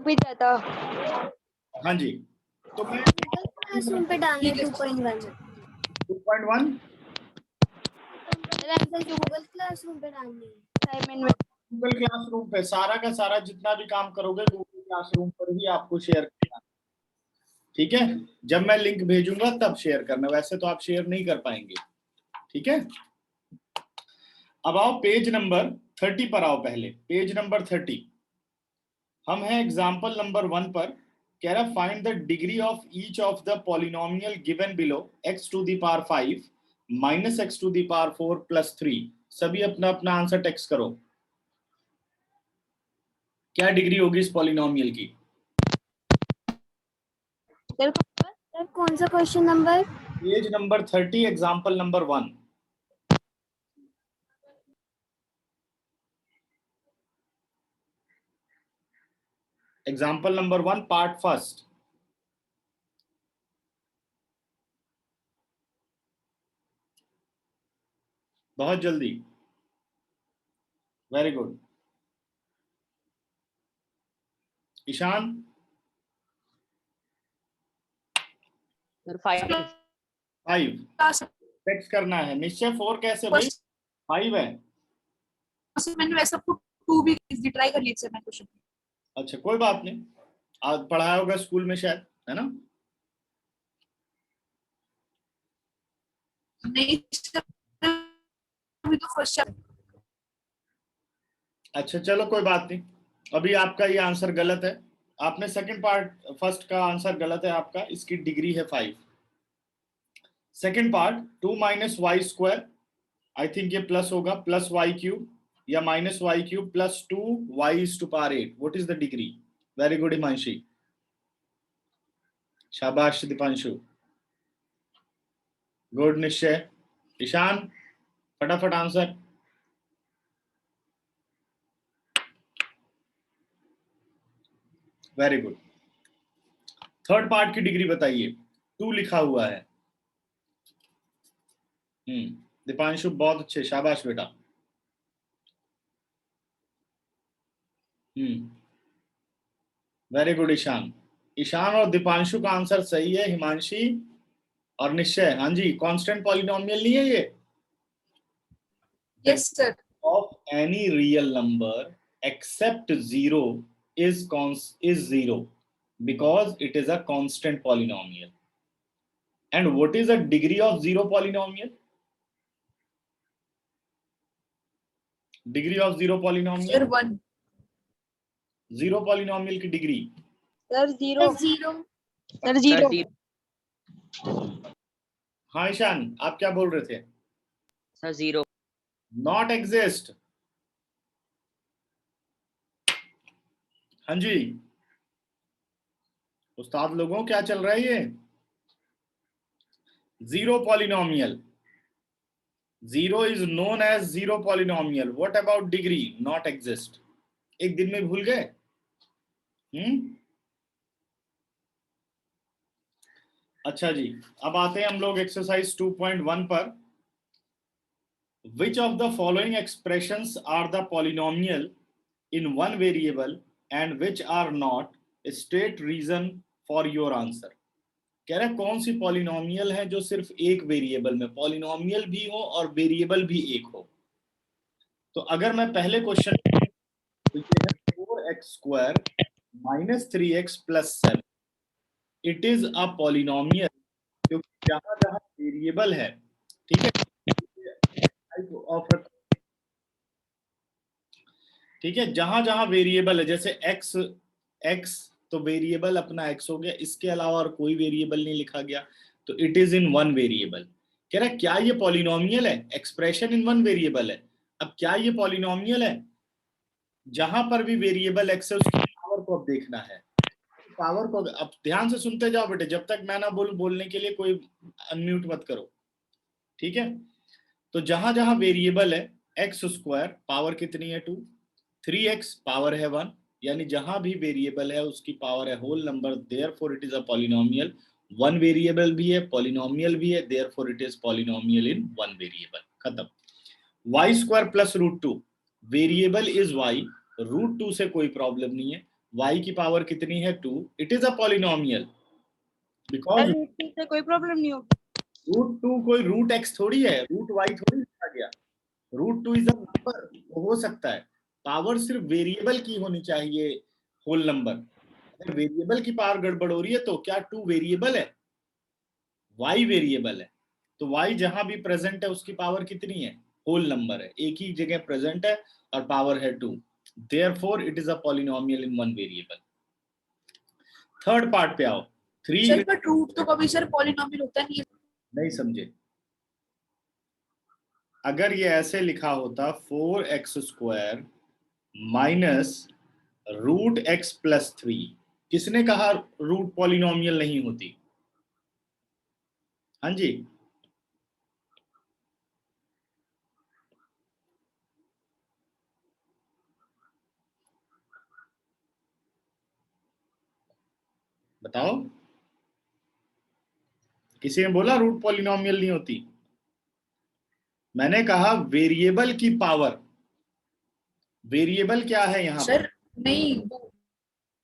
भी जाता। हाँ जी, तो मैं क्लासरूम पे डालने 2.1 2.1 गूगल क्लासरूम पे डालनी असाइनमेंट में गूगल क्लासरूम पे सारा का सारा जितना भी काम करोगे गूगल क्लासरूम पर ही आपको शेयर करना, ठीक है। जब मैं लिंक भेजूंगा तब शेयर करना, वैसे तो आप शेयर नहीं कर पाएंगे, ठीक है। अब आओ पेज नंबर 30 पर आओ। पहले पेज नंबर 30 हम हैं एग्जाम्पल नंबर 1 पर। कह रहा find the degree of each of the polynomial given below x to the power 5 minus x to the power 4 plus 3। सभी अपना अपना आंसर टेक्स्ट करो। क्या डिग्री होगी इस पॉलिनोमियल की? सर कौन सा question number? Page number 30 example number 1। Example number 1 part first. बहुत जल्दी, very good. Ishan? Sir 5 text करना है। निश्चय 4 कैसे भाई? 5 है। मैंने वैसा 2 भी ट्राई कर लिया सर मैं क्वेश्चन। अच्छा कोई बात नहीं, आज पढ़ाया होगा स्कूल में शायद, है ना? नहीं अभी तो फर्स्ट। अच्छा चलो कोई बात नहीं, अभी आपका ये आंसर गलत है। आपने सेकंड पार्ट, फर्स्ट का आंसर गलत है आपका। इसकी डिग्री है 5। Second part 2 minus y square, I think ये प्लस होगा, प्लस वाई क्यूब या minus y cube plus 2 y is to power 8। What is the degree? Very good Himanshi, शाबाश दीपांशु, गुड निश्चय। ईशान फटाफट answer. Very good. Third part की degree बताइए। 2 लिखा हुआ है। दीपांशु बहुत अच्छे, शाबाश बेटा। Very good Ishan. ईशान और दीपांशु का आंसर सही है। हिमांशी और निश्चय, हाँ जी, कांस्टेंट पॉलिनोमियल नहीं है ये। Yes sir. Of any real number except 0 is 0 because it is a constant polynomial. And what is the degree of 0 polynomial? Degree of 0 polynomial? Sir 1। 0 polynomial की degree? Sir zero. Sir zero. हाँ ईशान, आप क्या बोल रहे थे? Sir 0 not exist. हाँ जी उस्ताद लोगों, क्या चल रहा है ये? 0 polynomial, 0 is known as 0 polynomial. What about degree? Not exist. एक दिन में भूल गए? अच्छा जी, अब आते हैं हम लोग एक्सरसाइज 2.1 पर। Which of the following expressions are the polynomial in one variable and which are not? State reason for your answer. कह रहा है कौन सी पॉलिनोमियल है जो सिर्फ एक वेरिएबल में, पॉलिनोमियल भी हो और वेरिएबल भी एक हो। तो अगर मैं पहले क्वेश्चन, तो ये है 4x square minus 3x plus 7। It is a polynomial क्योंकि जहां जहां वेरिएबल है, ठीक है, ठीक है, जहां जहां वेरिएबल है, जैसे x तो वेरिएबल अपना x हो गया, इसके अलावा और कोई वेरिएबल नहीं लिखा गया, तो it is in one variable. कह रहा है क्या ये पॉलिनोमियल है? एक्सप्रेशन इन वन वेरिएबल है। अब क्या ये पॉलिनोमियल है? जहां पर भी वेरिएबल x है उसकी पावर को अब देखना है। पावर को अब ध्यान से सुनते जाओ बेटे, जब तक मैं ना बोलने के लिए कोई अनम्यूट मत करो, ठीक है। तो जहां जहां वेरिएबल है, x स्क्वायर पावर कितनी है 2, 3x पावर है 1, यानी जहां भी वेरिएबल है उसकी पावर है whole number, therefore it is a polynomial. One variable भी है, पॉलिनोमियल भी है, therefore it is polynomial in one variable. खत्म। y square plus root 2, variable is y, root 2 से कोई प्रॉब्लम नहीं है, y की पावर कितनी है 2, it is a polynomial because sir root से कोई प्रॉब्लम नहीं होगी। रूट 2 कोई रूट x थोड़ी है, रूट y थोड़ी लिखा गया। रूट 2 इज अ नंबर, हो सकता है। पावर सिर्फ वेरिएबल की होनी चाहिए, होल नंबर। अगर वेरिएबल की पावर गड़बड़ हो रही है तो क्या 2 वेरिएबल है? y वेरिएबल है, तो y जहां भी प्रेजेंट है उसकी पावर कितनी है? होल नंबर है, एक ही जगह प्रेजेंट है और पावर है 2। Therefore it is a polynomial in one variable. Third part पे आओ। 3 सर बट रूट तो कभी सर पॉलिनोमियल होता नहीं है। नहीं समझे? अगर ये ऐसे लिखा होता 4x² minus root x plus 3, किसने कहा रूट पॉलिनोमियल नहीं होती? हाँ जी, बताओ। किसी ने बोला रूट पॉलिनोमियल नहीं होती? मैंने कहा वेरिएबल की पावर। वेरिएबल क्या है यहाँ सर पर? नहीं,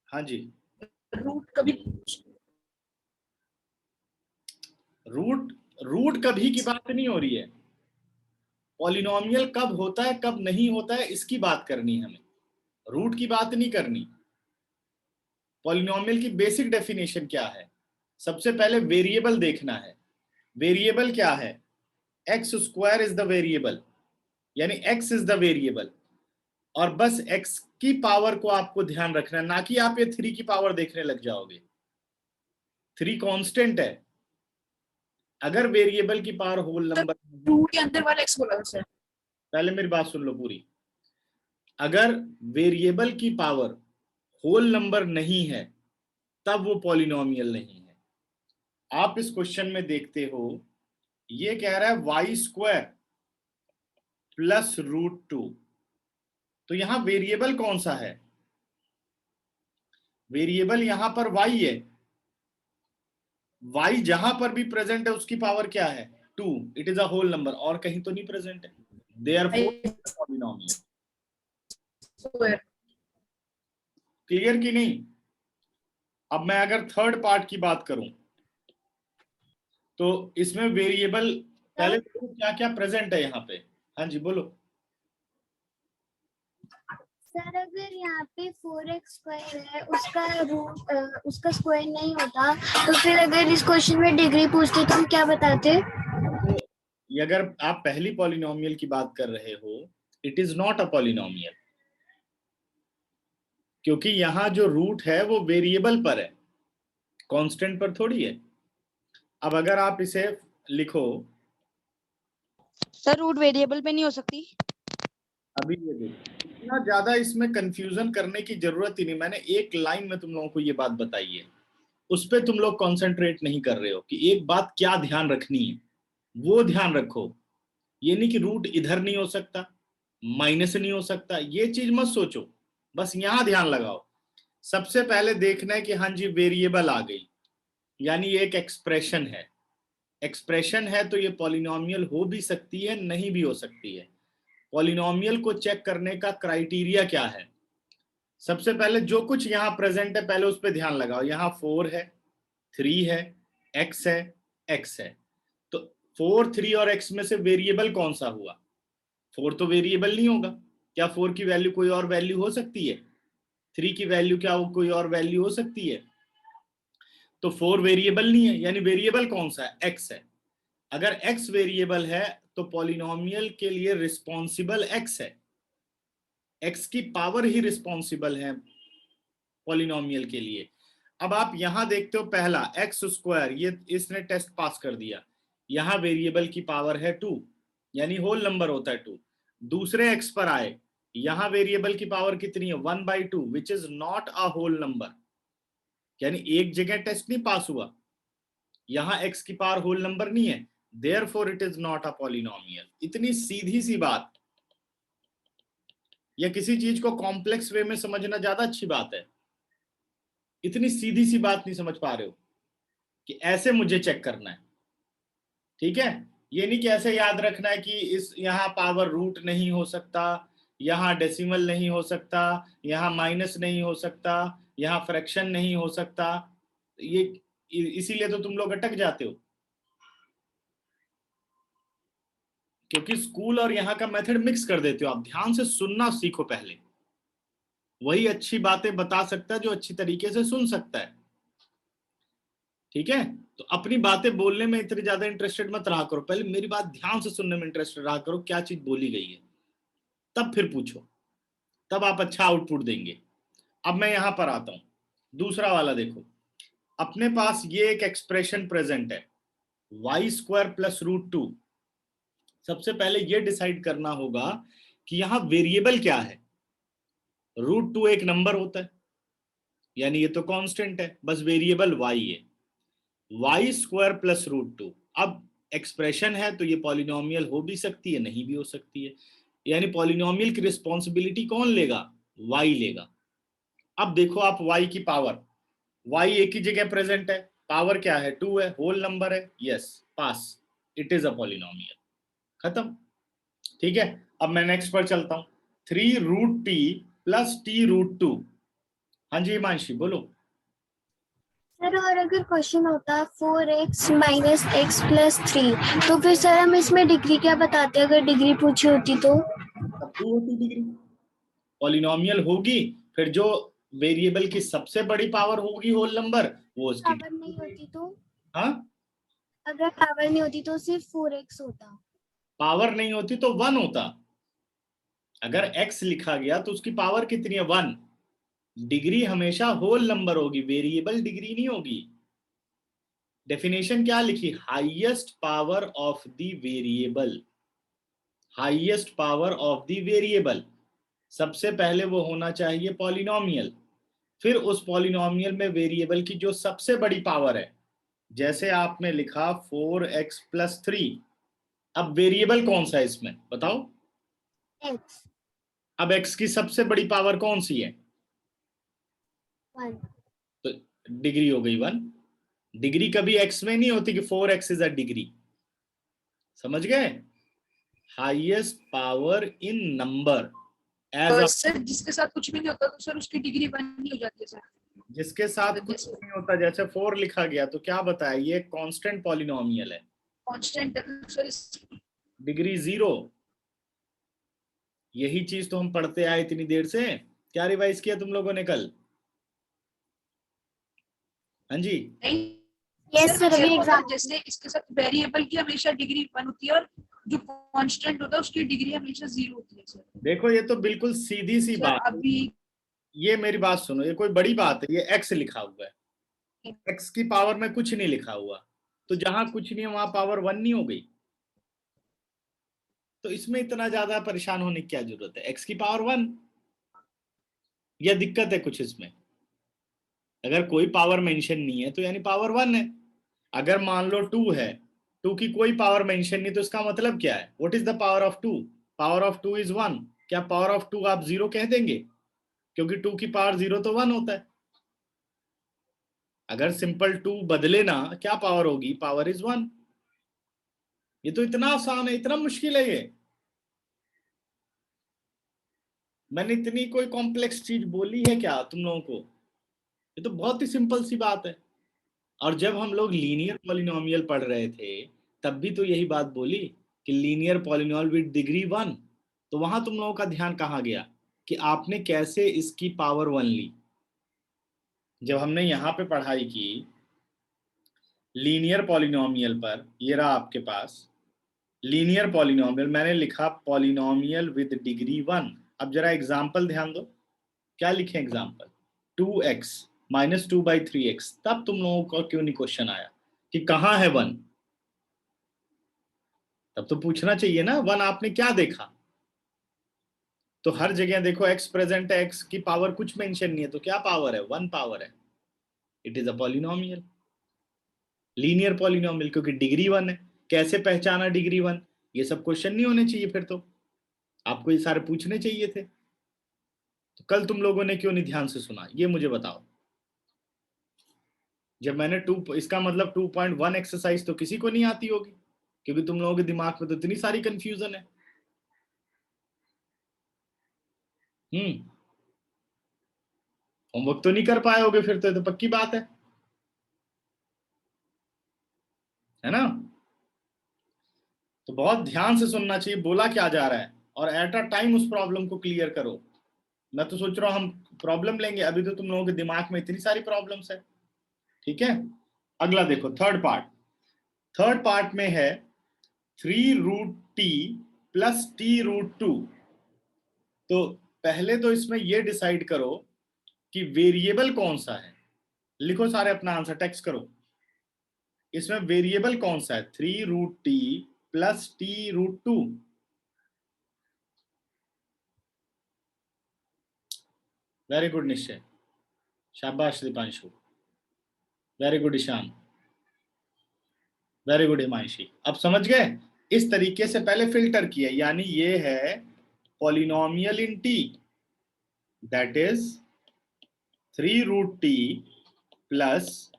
हाँ जी, रूट कभी रूट रूट कभी की बात नहीं हो रही है। पॉलिनोमियल कब होता है कब नहीं होता है इसकी बात करनी है हमें, रूट की बात नहीं करनी। पॉलिनोमियल की बेसिक डेफिनेशन क्या है? सबसे पहले वेरिएबल देखना है। वेरिएबल क्या है? x² इज द वेरिएबल, यानी x इज द वेरिएबल। और बस x की पावर को आपको ध्यान रखना है, ना कि आप ये 3 की पावर देखने लग जाओगे। 3 कांस्टेंट है। अगर वेरिएबल की पावर होल नंबर, रूट के अंदर वाला एक्स बोला था सर। पहले मेरी बात सुन लो पूरी। अगर वेरिएबल की पावर होल नंबर नहीं है तब वो पॉलिनोमियल नहीं है। आप इस क्वेश्चन में देखते हो, ये कह रहा है y² प्लस रूट 2, तो यहां वेरिएबल कौन सा है? वेरिएबल यहां पर y है। y जहां पर भी प्रेजेंट है उसकी पावर क्या है? 2। It is a whole number, और कहीं तो नहीं प्रेजेंट है। Therefore polynomial. क्लियर कि नहीं? अब मैं अगर थर्ड पार्ट की बात करूं तो इसमें वेरिएबल पहले क्या क्या प्रेजेंट है यहाँ पे। हाँ जी बोलो। सर अगर यहाँ पे 4x² है, उसका रूट उसका स्क्वायर नहीं होता, तो फिर अगर इस क्वेश्चन में डिग्री पूछते तो हम क्या बताते? ये अगर आप पहली पॉलिनोमियल की बात कर रहे हो, it is not a polynomial, क्योंकि यहाँ जो रूट है वो वेरिएबल पर है, कांस्टेंट पर थोड़ी है। अब अगर आप इसे लिखो, सर रूट वेरिएबल पे नहीं हो सकती। अभी ये देखो, इतना ज्यादा इसमें कंफ्यूजन करने की जरूरत ही नहीं। मैंने एक लाइन में तुम लोगों को ये बात बताई है, उस पर तुम लोग कॉन्सेंट्रेट नहीं कर रहे हो कि एक बात क्या ध्यान रखनी है, वो ध्यान रखो। ये नहीं कि रूट इधर नहीं हो सकता, माइनस नहीं हो सकता, ये चीज मत सोचो, बस यहां ध्यान लगाओ। सबसे पहले देखना है कि हाँ जी वेरिएबल आ गई, यानी एक एक्सप्रेशन है। एक्सप्रेशन है तो ये पॉलिनोमियल हो भी सकती है, नहीं भी हो सकती है। पॉलिनोमियल को चेक करने का क्राइटेरिया क्या है? सबसे पहले जो कुछ यहां प्रेजेंट है पहले उस पर ध्यान लगाओ। यहां 4 है, 3 है, x है, x है, तो 4, 3 और x में से वेरिएबल कौन सा हुआ? 4 तो वेरिएबल नहीं होगा। क्या 4 की वैल्यू कोई और वैल्यू हो सकती है? 3 की वैल्यू क्या वो कोई और वैल्यू हो सकती है? तो 4 वेरिएबल नहीं है, यानी वेरिएबल कौन सा है? x है। अगर x वेरिएबल है तो पॉलिनोमियल के लिए रिस्पॉन्सिबल x है, x की पावर ही रिस्पॉन्सिबल है पॉलिनोमियल के लिए। अब आप यहां देखते हो, पहला x², ये इसने टेस्ट पास कर दिया, यहां वेरिएबल की पावर है 2, यानी होल नंबर होता है 2। दूसरे x पर आए, यहां वेरिएबल की पावर कितनी है? 1/2, which is not a whole number, यानी एक जगह टेस्ट नहीं पास हुआ, यहां x की पावर होल नंबर नहीं है, therefore it is not a polynomial. इतनी सीधी सी बात, या किसी चीज को कॉम्प्लेक्स वे में समझना ज्यादा अच्छी बात है। इतनी सीधी सी बात नहीं समझ पा रहे हो कि ऐसे मुझे चेक करना है, ठीक है? ये नहीं कि ऐसे याद रखना है कि इस यहां पावर रूट नहीं हो सकता, यहाँ डेसिमल नहीं हो सकता, यहाँ माइनस नहीं हो सकता, यहाँ फ्रैक्शन नहीं हो सकता। ये इसीलिए तो तुम लोग अटक जाते हो, क्योंकि स्कूल और यहाँ का मेथड मिक्स कर देते हो। आप ध्यान से सुनना सीखो पहले, वही अच्छी बातें बता सकता है जो अच्छी तरीके से सुन सकता है। ठीक है, तो अपनी बातें बोलने में इतनी ज्यादा इंटरेस्टेड मत रहा करो, पहले मेरी बात ध्यान से सुनने में इंटरेस्टेड रहा करो, क्या चीज बोली गई है, तब फिर पूछो, तब आप अच्छा आउटपुट देंगे। अब मैं यहां पर आता हूं, दूसरा वाला देखो। अपने पास ये एक एक्सप्रेशन प्रेजेंट है, y² + √2। सबसे पहले ये डिसाइड करना होगा कि यहां वेरिएबल क्या है। √2 एक नंबर होता है, यानी ये तो कांस्टेंट है, बस वेरिएबल y है, y² + √2। अब एक्सप्रेशन है तो ये पॉलिनोमियल हो भी सकती है, नहीं भी हो सकती है, यानी पॉलिनोमियल की रिस्पॉन्सिबिलिटी कौन लेगा, y लेगा। अब देखो आप y की पावर, y एक ही जगह प्रेजेंट है, पावर क्या है, 2 है, होल नंबर है, yes pass, it is a polynomial, खत्म। ठीक है, अब मैं नेक्स्ट पर चलता हूं, 3√t + t√2। हाँ जी हिमांशी बोलो। सर और अगर क्वेश्चन होता 4x - x + 3, तो फिर सर हम इसमें डिग्री क्या बताते अगर डिग्री पूछी होती तो? तब 2 होती डिग्री, पॉलिनोमियल होगी, फिर जो वेरिएबल की सबसे बड़ी पावर होगी होल नंबर, वो उसकी पावर नहीं होती तो? हाँ, अगर पावर नहीं होती तो सिर्फ 4x होता। पावर नहीं होती तो 1 होता। अगर x लिखा गया तो उसकी पावर कितनी है, 1। डिग्री हमेशा होल नंबर होगी, वेरिएबल डिग्री नहीं होगी। डेफिनेशन क्या लिखी, highest power of the variable, highest power of the variable. सबसे पहले वो होना चाहिए पॉलिनोमियल, फिर उस पॉलिनोमियल में वेरिएबल की जो सबसे बड़ी पावर है, जैसे आपने लिखा 4x + 3। अब वेरिएबल कौन सा है इसमें बताओ, x अब x की सबसे बड़ी पावर कौन सी है, 1। तो डिग्री हो गई 1। डिग्री कभी x में नहीं होती कि 4x इज अ डिग्री, समझ गए, highest power in number as a, sir जिसके साथ कुछ भी नहीं होता तो सर उसकी डिग्री 1 ही हो जाती है सर। जिसके साथ कुछ नहीं होता, जैसे 4 लिखा गया तो क्या बताया, ये कांस्टेंट पॉलिनोमियल है, कांस्टेंट सर डिग्री 0। यही चीज तो हम पढ़ते आए इतनी देर से, क्या रिवाइज किया तुम लोगों ने कल, हाँ जी। नहीं। यस सर, अभी एग्जाम जैसे इसके साथ वेरिएबल की हमेशा डिग्री 1 होती है और जो कांस्टेंट होता है उसकी डिग्री हमेशा 0 होती है सर। देखो ये तो बिल्कुल सीधी सी सर बात है, अभी ये मेरी बात सुनो, ये कोई बड़ी बात है, ये x लिखा हुआ है, x की पावर में कुछ नहीं लिखा हुआ, तो जहां कुछ नहीं है वहां पावर 1 नहीं हो गई, तो इसमें इतना ज्यादा परेशान होने की क्या जरूरत है, x की पावर 1, या दिक्कत है कुछ इसमें, अगर कोई पावर मेंशन नहीं है तो यानी पावर 1 है। अगर मान लो 2 है, 2 की कोई पावर मेंशन नहीं, तो इसका मतलब क्या है, what is the power of 2, power of 2 is 1। क्या पावर ऑफ 2 आप 0 कह देंगे, क्योंकि 2 की पावर 0 तो 1 होता है। अगर सिंपल 2 बदले ना, क्या पावर होगी, पावर इज 1। ये तो इतना आसान है, इतना मुश्किल है ये, मैंने इतनी कोई कॉम्प्लेक्स चीज बोली है क्या तुम लोगों को, ये तो बहुत ही सिंपल सी बात है। और जब हम लोग लीनियर पॉलिनोमियल पढ़ रहे थे तब भी तो यही बात बोली कि लीनियर पॉलिनोमियल विद डिग्री 1, तो वहां तुम लोगों का ध्यान कहाँ गया कि आपने कैसे इसकी पावर 1 ली। जब हमने यहाँ पे पढ़ाई की लीनियर पॉलिनोमियल पर, ये रहा आपके पास लीनियर पॉलिनोमियल, मैंने लिखा पॉलिनोमियल विद डिग्री 1। अब जरा एग्जाम्पल ध्यान दो, क्या लिखे एग्जाम्पल, 2x - 2/3x। तब तुम लोगों को क्यों नहीं क्वेश्चन आया कि कहाँ है 1, तब तो पूछना चाहिए ना 1 आपने क्या देखा। तो हर जगह देखो x प्रेजेंट है, x की पावर कुछ मेंशन नहीं है, तो क्या पावर है, 1 पावर है, it is a polynomial, linear polynomial, क्योंकि डिग्री 1 है। कैसे पहचाना डिग्री 1, ये सब क्वेश्चन नहीं होने चाहिए, फिर तो आपको ये सारे पूछने चाहिए थे। तो कल तुम लोगों ने क्यों नहीं ध्यान से सुना, ये मुझे बताओ। जब मैंने 2, इसका मतलब 2.1 एक्सरसाइज तो किसी को नहीं आती होगी, क्योंकि तुम लोगों के दिमाग में तो इतनी सारी कंफ्यूजन है। होमवर्क तो नहीं कर पाए होगे फिर, तो पक्की बात है ना? तो बहुत ध्यान से सुनना चाहिए बोला क्या जा रहा है, और एट अ टाइम उस प्रॉब्लम को क्लियर करो। मैं तो सोच रहा हूं हम प्रॉब्लम लेंगे, अभी तो तुम लोगों के दिमाग में इतनी सारी प्रॉब्लम्स है। ठीक है, अगला देखो, थर्ड पार्ट में है 3√t प्लस t√2। तो पहले तो इसमें ये डिसाइड करो कि वेरिएबल कौन सा है। लिखो सारे अपना आंसर, टेक्स्ट करो। इसमें वेरिएबल कौन सा है? 3√t plus t√2। Very good Nishchay, शाबाश Dipanshu, very good Ishan, very good Himanshi. अब समझ गए? इस तरीके से पहले फिल्टर किया, यानी ये है polynomial in T, that is 3√t plus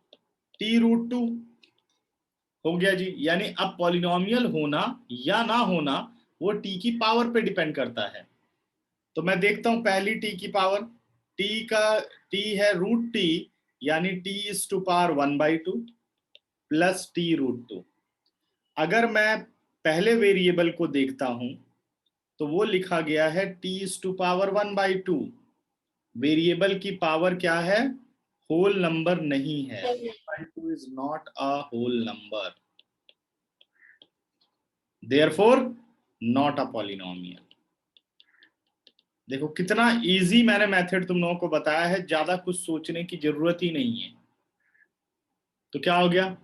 t√2। हो गया जी। यानी अब पॉलिनोमियल होना या ना होना वो t की पावर पे डिपेंड करता है। तो मैं देखता हूं पहली t की पावर, t है √t, यानी t⁻² 1/2 प्लस t√2। अगर मैं पहले वेरिएबल को देखता हूं तो वो लिखा गया है t⁻² 1/2। वेरिएबल की पावर क्या है? होल नंबर नहीं है। 1/2 is not a whole number, therefore not a polynomial. देखो कितना इजी मैंने मेथड तुम लोगों को बताया है, ज्यादा कुछ सोचने की जरूरत ही नहीं है। तो क्या हो गया?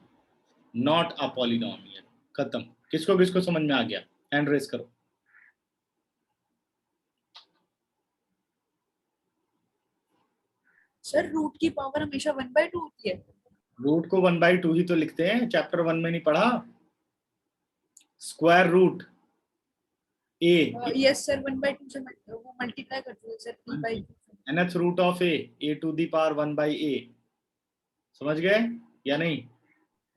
नॉट अ पॉलिनोमियल, खत्म। किसको किसको समझ में आ गया? हैंड रेस करो। सर रूट की पावर हमेशा 1/2 होती है। रूट को 1/2 ही तो लिखते हैं, चैप्टर 1 में नहीं पढ़ा? Square root A, yes sir, 1/2 से वो मल्टीप्लाई करते हैं sir, p/2 nth root of a to the power 1/a। समझ गए या नहीं?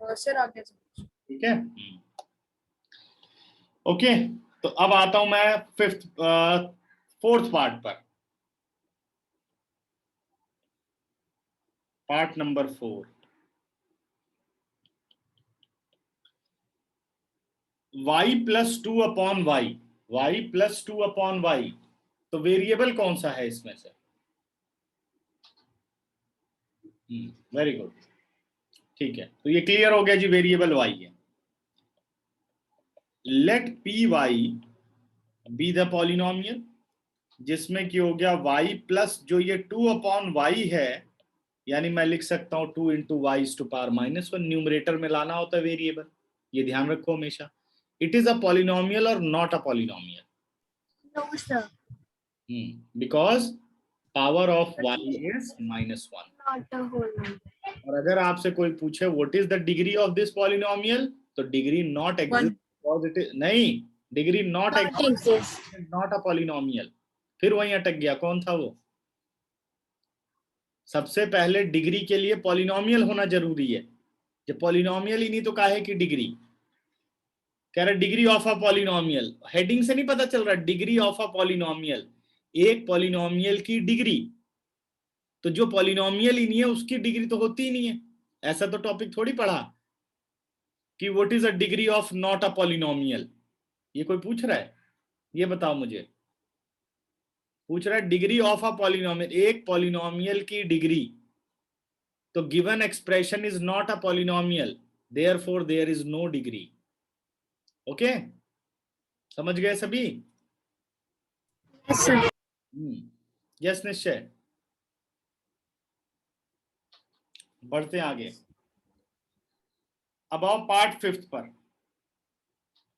सर आ गया सर। ठीक है, ओके। तो अब आता हूं मैं फोर्थ पार्ट पर, पार्ट नंबर 4। y+2/y, तो वेरिएबल कौन सा है इसमें से? वेरी गुड, ठीक है। तो ये क्लियर हो गया जी, वेरिएबल y है। Let p y be the polynomial, जिसमें कि हो गया y प्लस जो ये 2/y है, यानी मैं लिख सकता हूं 2 × y⁻⁻1। न्यूमरेटर में लाना होता है वेरिएबल, ये ध्यान रखो हमेशा। इट इज अ पॉलिनोमियल और not a polynomial? No, sir. Because power of y is -1। Not a whole number. और अगर आपसे कोई पूछे what is the degree of this polynomial, तो degree not exist, because it is नहीं, degree not Not exist. Not a polynomial. फिर वहीं अटक गया, कौन था वो? सबसे पहले डिग्री के लिए पॉलिनोमियल होना जरूरी है। जब पॉलिनोमियल ही नहीं तो काहे की डिग्री? कह रहा degree of a polynomial, heading से नहीं पता चल रहा? डिग्री ऑफ अ पॉलिनोमियल, एक पॉलिनोमियल की डिग्री। तो जो पॉलिनोमियल ही नहीं है उसकी डिग्री तो होती ही नहीं है। ऐसा तो टॉपिक थोड़ी पढ़ा कि what is a degree of not a polynomial. ये कोई पूछ रहा है? ये बताओ मुझे। पूछ रहा है डिग्री ऑफ अ पॉलिनोमियल, एक पॉलिनोमियल की डिग्री। तो given expression is not a polynomial, therefore there is no degree. Okay, समझ गए सभी? Yes, sir. यस निश्चय। बढ़ते आगे, अब आओ पार्ट 5 पर।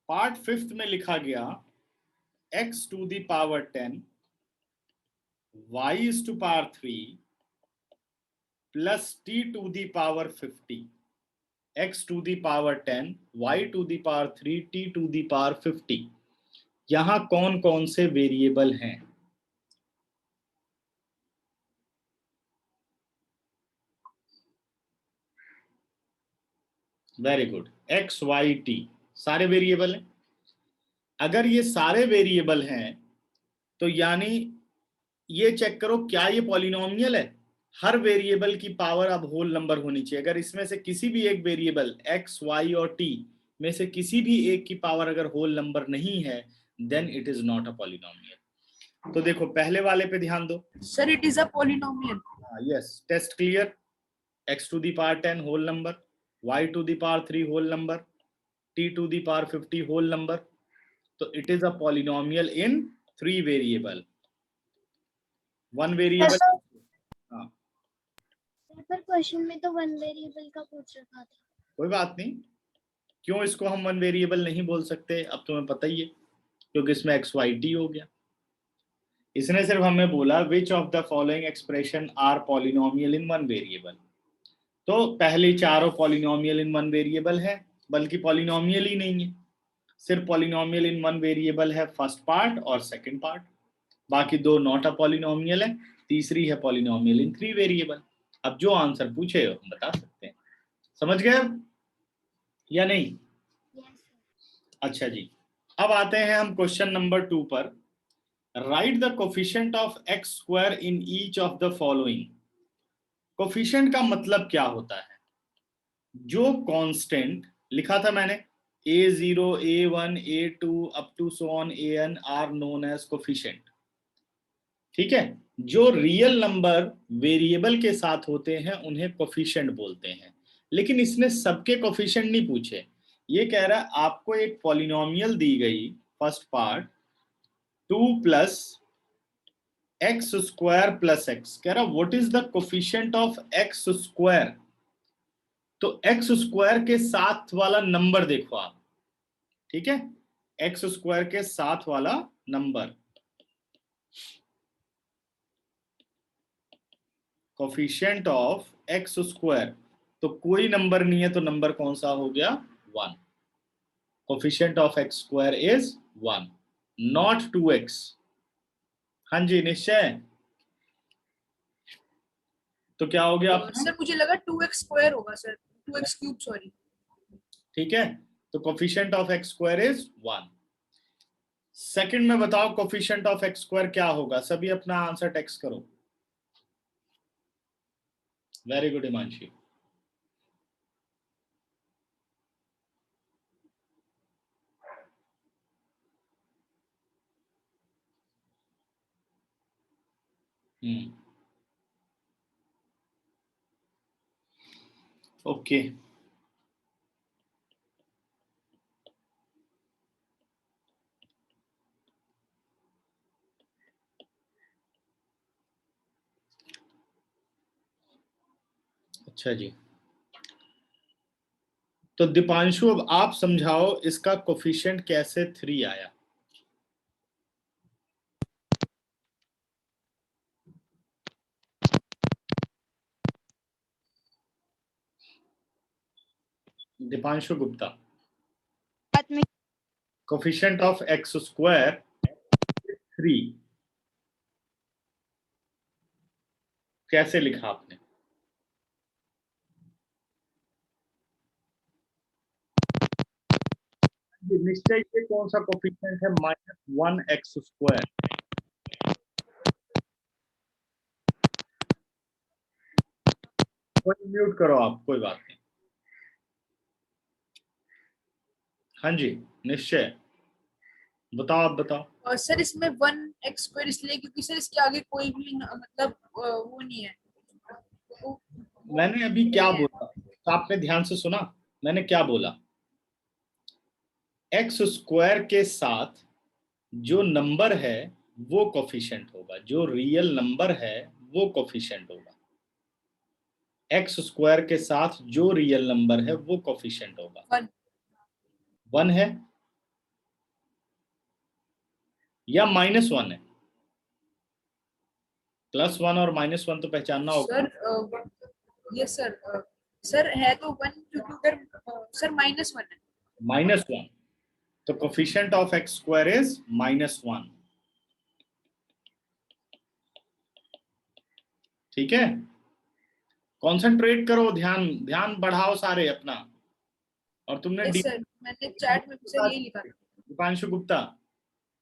पार्ट 5 में लिखा गया x to the power 10 y is to power 3 plus t to the power 50, x to the power 10 y to the power 3 t to the power 50। यहां कौन कौन से वेरिएबल हैं? Very good, x y t सारे variable हैं। अगर ये सारे वेरिएबल हैं तो यानी ये चेक करो क्या ये पॉलिनोमियल है। हर वेरिएबल की पावर अब होल नंबर होनी चाहिए। अगर इसमें से किसी भी एक वेरिएबल x, y और t में से किसी भी एक की पावर अगर होल नंबर नहीं है then it is not a polynomial. तो देखो पहले वाले पे ध्यान दो। Sir it is a polynomial. Yes, test clear. x to the power 10 whole number, y to the power 3 whole number, t to the power 50 whole number. So it is a polynomial in 3 variable. One variable. हाँ, पर question में तो one variable का पूछ रखा था। कोई बात नहीं। क्यों इसको हम वन वेरिएबल नहीं बोल सकते अब तुम्हें पता ही है, क्योंकि इसमें x y t हो गया। इसने सिर्फ हमें बोला which of the following expression are polynomial in one variable. तो पहले चारों पॉलिनोमियल इन वन वेरिएबल है, बल्कि पॉलिनोमियल ही नहीं है, सिर्फ पॉलिनोमियल इन वन वेरिएबल है फर्स्ट पार्ट और सेकंड पार्ट। बाकी दो नॉट अ पॉलिनोमियल है, तीसरी है पॉलिनोमियल इन 3 वेरिएबल। अब जो आंसर पूछे हम बता सकते हैं। समझ गए या नहीं? अच्छा जी, अब आते हैं हम क्वेश्चन नंबर 2 पर। Right the coefficient of x square in each of the following. Coefficient का मतलब क्या होता है? जो कांस्टेंट लिखा था मैंने a0, a1, a2 up to so on an are known as coefficient. ठीक है, जो रियल नंबर वेरिएबल के साथ होते हैं उन्हें कोफिशिएंट बोलते हैं। लेकिन इसने सबके कोफिशिएंट नहीं पूछे। ये कह रहा है आपको एक पॉलिनोमियल दी गई, first part 2 plus x square plus x. कह रहा what is the coefficient of x square. तो एक्स स्क्वायर के साथ वाला नंबर देखो आप। ठीक है, एक्स स्क्वायर के साथ वाला number, coefficient of x square. तो कोई नंबर नहीं है, तो नंबर कौन सा हो गया? 1। Coefficient of x square is 1, not 2x। हाँ जी, निश्चय। तो क्या हो गया आपका? सर मुझे लगा 2x स्क्वायर होगा सर, 2x क्यूब सॉरी। ठीक है, तो coefficient of x square is 1। Second में बताओ कोफिशिएंट ऑफ एक्स स्क्वायर क्या होगा? सभी अपना आंसर टेक्स्ट करो। Very good Himanshi. ओके, अच्छा जी। तो दीपांशु अब आप समझाओ इसका कोफिशिएंट कैसे 3 आया? दीपांशु गुप्ता, बाद में कोफिशिएंट ऑफ एक्स स्क्वायर 3 कैसे लिखा आपने? निश्चय ये कौन सा कोफिशिएंट है? -1x square. कोई म्यूट करो आप, कोई बात नहीं। हाँ जी, निश्चय बताओ, आप बताओ। और सर इसमें 1x स्क्वायर इसलिए क्योंकि सर इसके आगे कोई भी मतलब वो नहीं है। मैंने अभी क्या बोला, तो आपने ध्यान से सुना मैंने क्या बोला? एक्स स्क्वायर के साथ जो नंबर है वो कोफिशिएंट होगा, जो रियल नंबर है वो कोफिशिएंट होगा। एक्स स्क्वायर के साथ जो रियल नंबर है वो कोफिशिएंट होगा। 1 है या -1 है? +1 और -1 तो पहचानना होगा। सर यस सर, सर है तो 1 क्योंकि उधर सर -1 है। -1, तो coefficient of x square is -1। ठीक है, कंसंट्रेट करो, ध्यान बढ़ाओ सारे अपना। और तुमने यस सर, मैंने चैट में सर यही लिखा था। दीपांशु गुप्ता,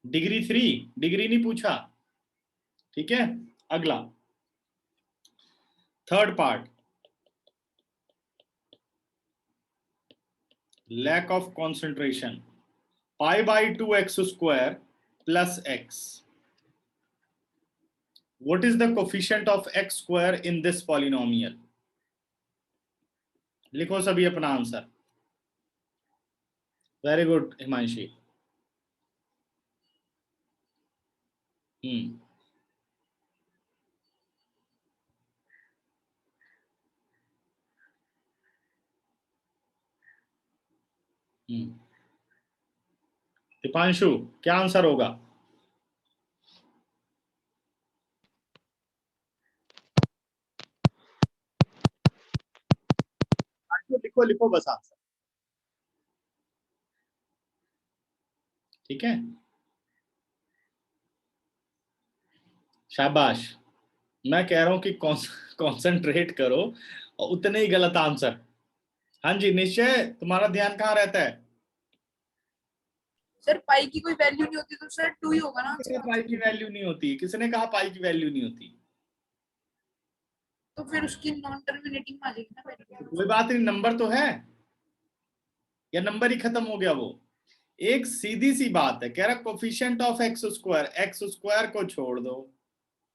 डिग्री 3 डिग्री नहीं पूछा, ठीक है, अगला third part, lack of concentration, pi by 2x square plus x. What is the coefficient of x square in this polynomial? लिखो सभी अपना answer. Very good Himanshi. Deepanshu, क्या आंसर होगा? लिखो लिखो बस आंसर. ठीक है, शाबाश. मैं कह रहा हूं कि कॉन्सेंट्रेट करो और उतने ही गलत आंसर. हाँ जी निश्चय, तुम्हारा ध्यान कहाँ रहता है? सर पाई की कोई वैल्यू नहीं होती तो सर 2 ही होगा ना. पाई की वैल्यू नहीं होती. किसने कहा पाई की वैल्यू नहीं होती? तो फिर उसकी नॉन टर्मिनेटिंग आ जाएगी ना वैल्यू. कोई बात नहीं, नंबर तो है, या नंबर ही खत्म हो गया? वो एक सीधी सी बात है. कह रहा कोफिशिएंट ऑफ एक्स स्क्वायर को छोड़ दो,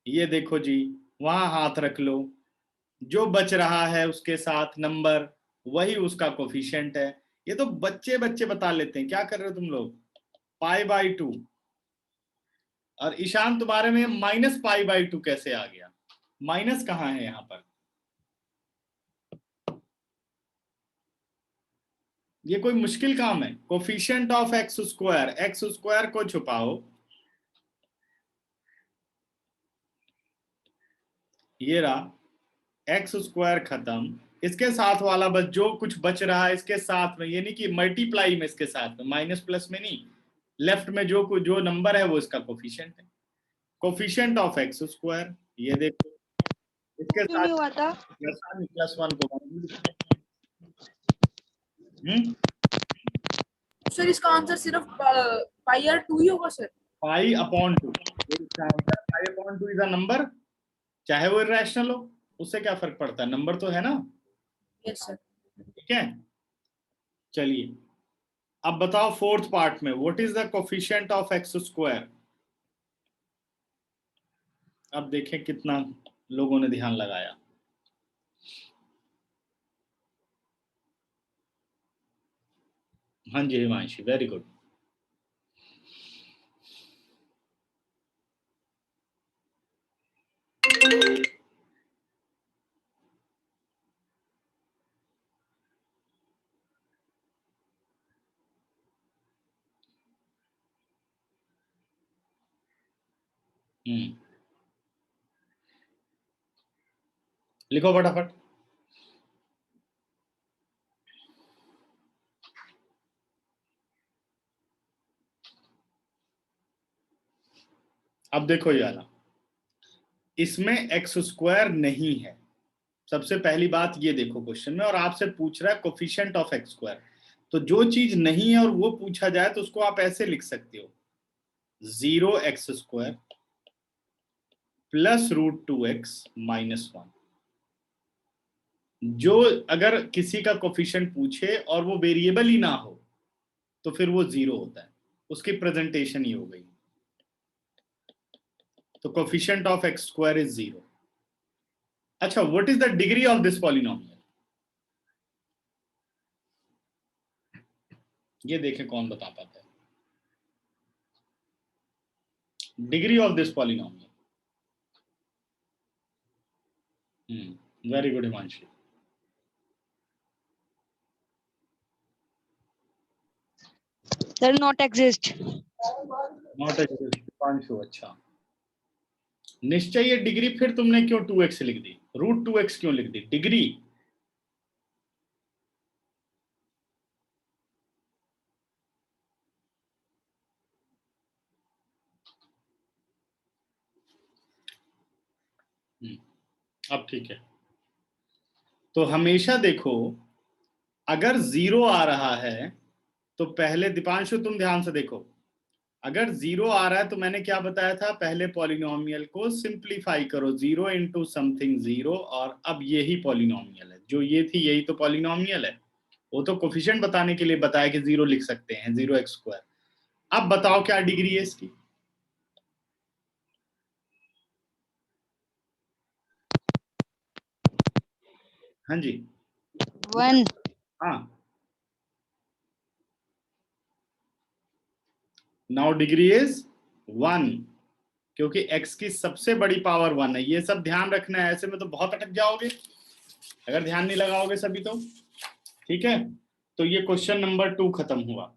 ये देखो जी, वहां हाथ रख लो, जो बच रहा है उसके साथ नंबर, वही उसका कोफिशिएंट है. ये तो बच्चे बच्चे बता लेते हैं. क्या कर रहे हो तुम लोग? Pi by 2. और ईशान तुम्हारे में माइनस पाई बाई 2 कैसे आ गया? माइनस कहाँ है यहां पर? ये कोई मुश्किल काम है? कोफिशिएंट ऑफ एक्स स्क्वायर को छुपाओ, ये रहा एक्स स्क्वायर खत्म, इसके साथ वाला बस जो कुछ बच रहा है इसके साथ में, ये नहीं कि मल्टीप्लाई में इसके साथ में, माइनस प्लस में नहीं, लेफ्ट में जो नंबर है वो इसका कोफिशिएंट है. कोफिशिएंट ऑफ एक्स स्क्वायर, ये देखो, इसके क्यों नहीं हुआ था? साथ प्लस 1 को सर इसका आंसर सिर्फ पाई आर 2 ही होगा sir. Pi upon 2. Pi upon 2 is a number, चाहे वो इरेशनल हो, उससे क्या फर्क पड़ता है, नंबर तो है ना. Yes sir. ठीक है, चलिए अब बताओ फोर्थ पार्ट में, what is the coefficient of x square. अब देखें कितना लोगों ने ध्यान लगाया. हाँ जी हिमांशी, वेरी गुड. लिखो फटाफट. अब देखो ये वाला, इसमें एक्स स्क्वायर नहीं है. सबसे पहली बात ये देखो क्वेश्चन में, और आपसे पूछ रहा है कोफिशिएंट ऑफ एक्स स्क्वायर. तो जो चीज नहीं है और वो पूछा जाए तो उसको आप ऐसे लिख सकते हो, 0x² प्लस √2x माइनस 1. जो अगर किसी का कोफिशिएंट पूछे और वो वेरिएबल ही ना हो तो फिर वो 0 होता है. उसकी प्रेजेंटेशन ही हो गई. तो coefficient of x square is 0. अच्छा, what is the degree of this polynomial? ये देखें कौन बता पाता है. Degree of this polynomial. Very good Himanshi. Sir, not exist. Not exist. अच्छा, निश्चय ये डिग्री फिर तुमने क्यों 2x लिख दी? √2x क्यों लिख दी? डिग्री अब ठीक है. तो हमेशा देखो, अगर 0 आ रहा है तो पहले, दीपांशु तुम ध्यान से देखो, अगर 0 आ रहा है तो मैंने क्या बताया था, पहले पॉलिनोमियल को सिंप्लीफाई करो, 0 इंटू समथिंग 0, और अब यही पॉलिनोमियल है, जो ये थी यही तो पॉलिनोमियल है। वो तो कोफिशिएंट बताने के लिए बताया कि 0 लिख सकते हैं, 0x²। अब बताओ क्या डिग्री है इसकी। हाँ जी, 1. हाँ, नाउ डिग्री इज 1, क्योंकि x की सबसे बड़ी पावर 1 है। ये सब ध्यान रखना है, ऐसे में तो बहुत अटक जाओगे अगर ध्यान नहीं लगाओगे सभी तो। ठीक है, तो ये क्वेश्चन नंबर 2 खत्म हुआ।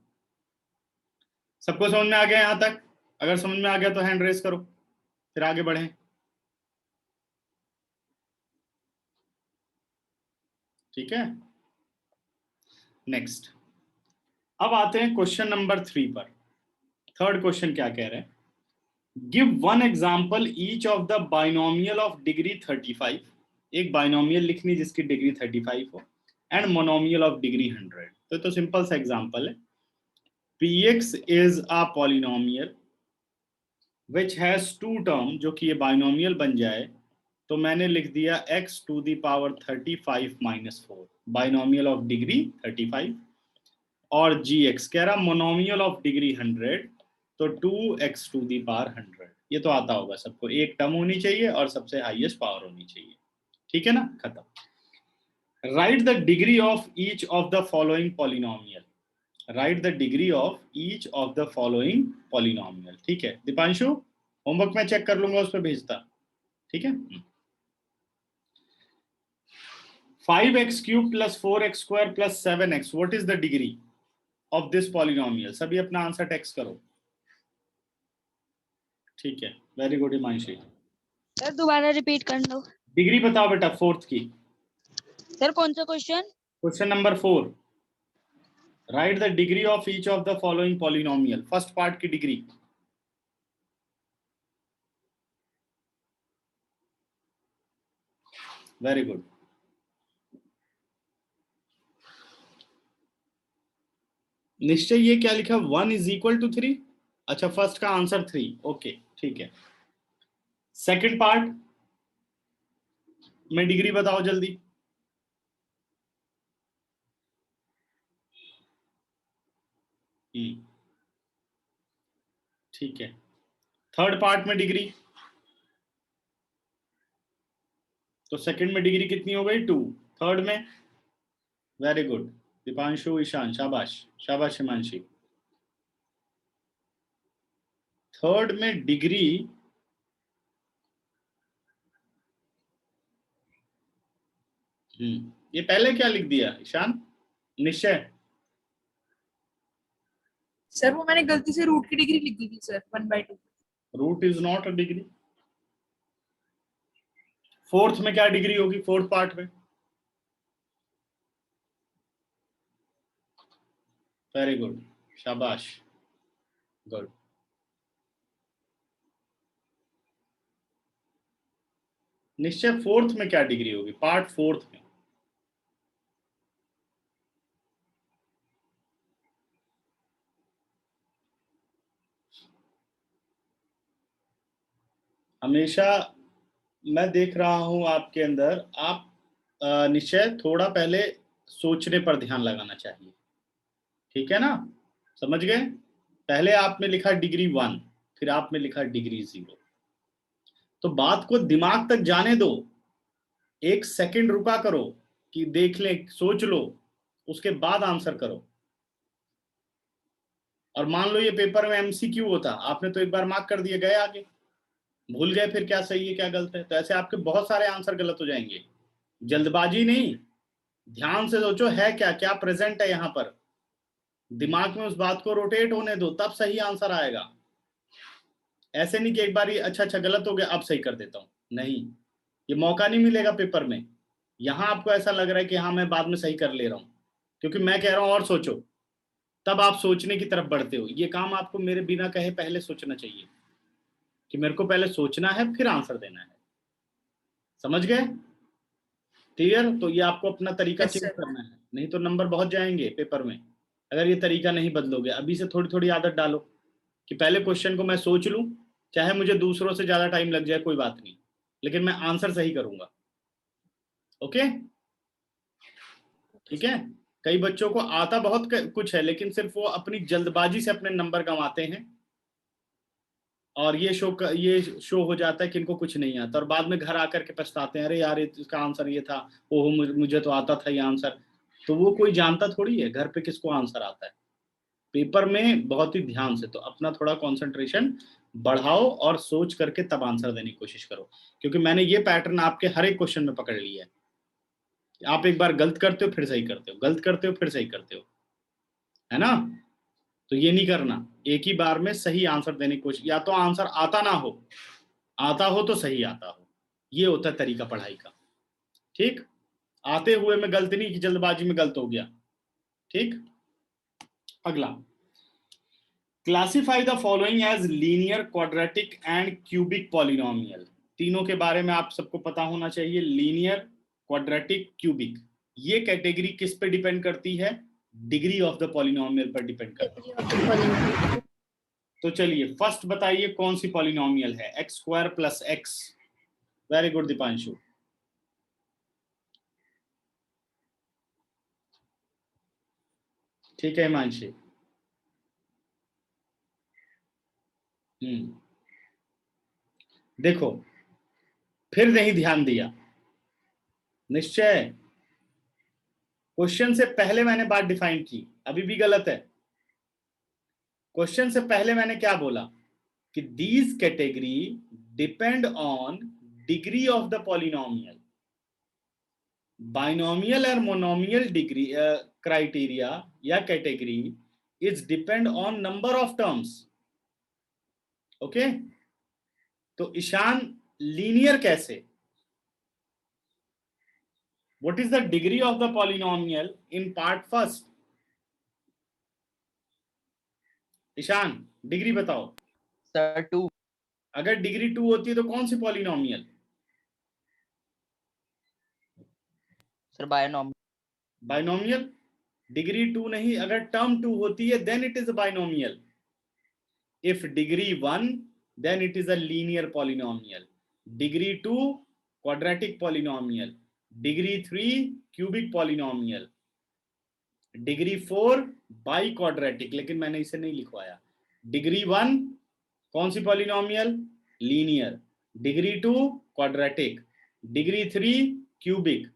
सबको समझ में आ गया यहां तक? अगर समझ में आ गया तो हैंड रेस करो, फिर आगे बढ़ें। ठीक है, नेक्स्ट। अब आते हैं क्वेश्चन नंबर 3 पर। थर्ड क्वेश्चन क्या कह रहे हैं, give one example each of the binomial of degree 35। एक बाइनोमियल लिखनी जिसकी डिग्री 35 हो, एंड मोनोमियल ऑफ डिग्री 100। तो सिंपल सा एग्जाम्पल है, px is a polynomial which has 2 term, जो कि ये बाइनोमियल बन जाए तो मैंने लिख दिया x to the power 35 minus 4, binomial of degree 35। और gx कह रहा मोनोमियल ऑफ डिग्री 100, तो 2x टू दी पावर 100। ये तो आता होगा सबको, एक टर्म होनी चाहिए और सबसे हाईएस्ट पावर होनी चाहिए। ठीक है ना, खत्म। Right the degree of each of the following polynomial. Right the degree of each of the following polynomial. ठीक है दीपांशु, होमवर्क मैं चेक कर लूंगा, उस पर भेजता। ठीक है, 5x³ + 4x² + 7x, what is the degree of this polynomial? सभी अपना आंसर टेक्स्ट करो। ठीक है, वेरी गुड हिमांशी। सर दोबारा रिपीट कर दो। डिग्री बताओ बेटा फोर्थ की। सर कौन सा question? Question number 4, right the degree of each of the following polynomial. First part की डिग्री। Very good. निश्चय ये क्या लिखा, 1 = 3। अच्छा, फर्स्ट का आंसर 3, ओके ठीक है। सेकंड पार्ट में डिग्री बताओ जल्दी। ठीक है, थर्ड पार्ट में डिग्री, तो सेकंड में डिग्री कितनी हो गई, 2। थर्ड में, वेरी गुड दीपांशु, ईशान, शाबाश शाबाश हिमांशी। थर्ड में डिग्री ये पहले क्या लिख दिया ईशान? निश्चय, सर वो मैंने गलती से रूट की डिग्री लिख दी थी sir, 1/2। Root is not a degree. Fourth में क्या डिग्री होगी, फोर्थ पार्ट में? वेरी गुड, शाबाश, गुड। निश्चय फोर्थ में क्या डिग्री होगी, पार्ट फोर्थ में? हमेशा मैं देख रहा हूं आपके अंदर, आप निश्चय थोड़ा पहले सोचने पर ध्यान लगाना चाहिए। ठीक है ना, समझ गए? पहले आपने लिखा डिग्री 1, फिर आपने लिखा डिग्री 0। तो बात को दिमाग तक जाने दो, एक सेकंड रुका करो कि देख ले, सोच लो, उसके बाद आंसर करो। और मान लो ये पेपर में MCQ होता, आपने तो एक बार मार्क कर दिए, गए आगे, भूल गए फिर क्या सही है क्या गलत है, तो ऐसे आपके बहुत सारे आंसर गलत हो जाएंगे। जल्दबाजी नहीं, ध्यान से सोचो है क्या क्या प्रेजेंट है यहाँ पर, दिमाग में उस बात को रोटेट होने दो, तब सही आंसर आएगा। ऐसे नहीं कि एक बार अच्छा अच्छा गलत हो गया अब सही कर देता हूं, नहीं, ये मौका नहीं मिलेगा पेपर में। यहां आपको ऐसा लग रहा है कि हाँ मैं बाद में सही कर ले रहा हूं, क्योंकि मैं कह रहा हूं और सोचो, तब आप सोचने की तरफ बढ़ते हो। ये काम आपको मेरे बिना कहे पहले सोचना चाहिए कि मेरे को पहले सोचना है फिर आंसर देना है। समझ गए? क्लियर? तो ये आपको अपना तरीका Yes, चेंज sir. करना है, नहीं तो नंबर बहुत जाएंगे पेपर में अगर ये तरीका नहीं बदलोगे। अभी से थोड़ी थोड़ी आदत डालो कि पहले क्वेश्चन को मैं सोच लूं, चाहे मुझे दूसरों से ज्यादा टाइम लग जाए कोई बात नहीं, लेकिन मैं आंसर सही करूंगा। ओके, ठीक है। कई बच्चों को आता बहुत कुछ है, लेकिन सिर्फ वो अपनी जल्दबाजी से अपने नंबर गंवाते हैं, और ये शो हो जाता है कि इनको कुछ नहीं आता, और बाद में घर आकर के पछताते हैं, अरे यार इसका आंसर ये था, ओहो मुझे तो आता था ये आंसर। तो वो कोई जानता थोड़ी है घर पे किसको आंसर आता है। पेपर में बहुत ही ध्यान से, तो अपना थोड़ा कंसंट्रेशन बढ़ाओ और सोच करके तब आंसर देने की कोशिश करो, क्योंकि मैंने ये पैटर्न आपके हर एक क्वेश्चन में पकड़ लिया है। आप एक बार गलत करते हो फिर सही करते हो, गलत करते हो फिर सही करते हो, है ना। तो ये नहीं करना, एक ही बार में सही आंसर देने की कोशिश, या तो आंसर आता ना हो, आता हो तो सही आता हो, ये होता है तरीका पढ़ाई का। ठीक, आते हुए में गलती नहीं कि जल्दबाजी में गलत हो गया। ठीक, अगला, classify the following as linear, quadratic and cubic polynomial. तीनों के बारे में आप सबको पता होना चाहिए, लीनियर, क्वाड्रेटिक, क्यूबिक। ये कैटेगरी किस पे डिपेंड करती है? डिग्री ऑफ द पॉलिनोमियल पर डिपेंड करती है। तो चलिए फर्स्ट बताइए कौन सी पॉलिनोमियल है? X square plus x. Very good Dipanshu. ठीक है हिमांशी। देखो फिर नहीं ध्यान दिया, निश्चय क्वेश्चन से पहले मैंने बात डिफाइन की, अभी भी गलत है। क्वेश्चन से पहले मैंने क्या बोला कि these category depend on degree of the polynomial. Binomial और मोनोमियल डिग्री क्राइटेरिया या category is depend on number of terms. Okay, तो ईशान लीनियर कैसे? What is the degree of the polynomial in part first? Ishaan degree बताओ। Sir 2। अगर degree 2 होती है तो कौन सी polynomial? Sir binomial. Binomial. Degree 2 नहीं, अगर टर्म 2 होती है then it is a binomial. If degree 1 then it is a linear polynomial. Degree 2 quadratic polynomial. Degree 3 cubic polynomial. Degree 4 biquadratic, लेकिन मैंने इसे नहीं लिखवाया। Degree 1 कौन सी polynomial? Linear. Degree 2 quadratic. Degree 3 cubic.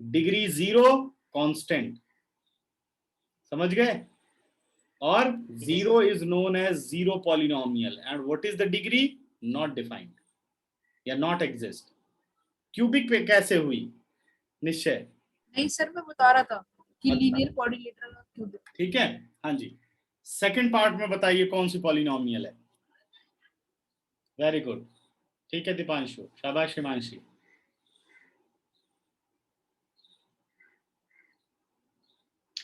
Degree 0 constant. समझ गए? और 0 is known as zero polynomial, and what is the degree? Not defined या not exist. क्यूबिक पे कैसे हुई निश्चय? नहीं सर, मैं बता रहा था कि लीनियर क्वाड्रिलेटरल और क्यूबिक। ठीक है, हाँ जी। सेकंड पार्ट में बताइए कौन सी पॉलिनोमियल है? वेरी गुड, ठीक है दीपांशु, शाबाश Himanshi.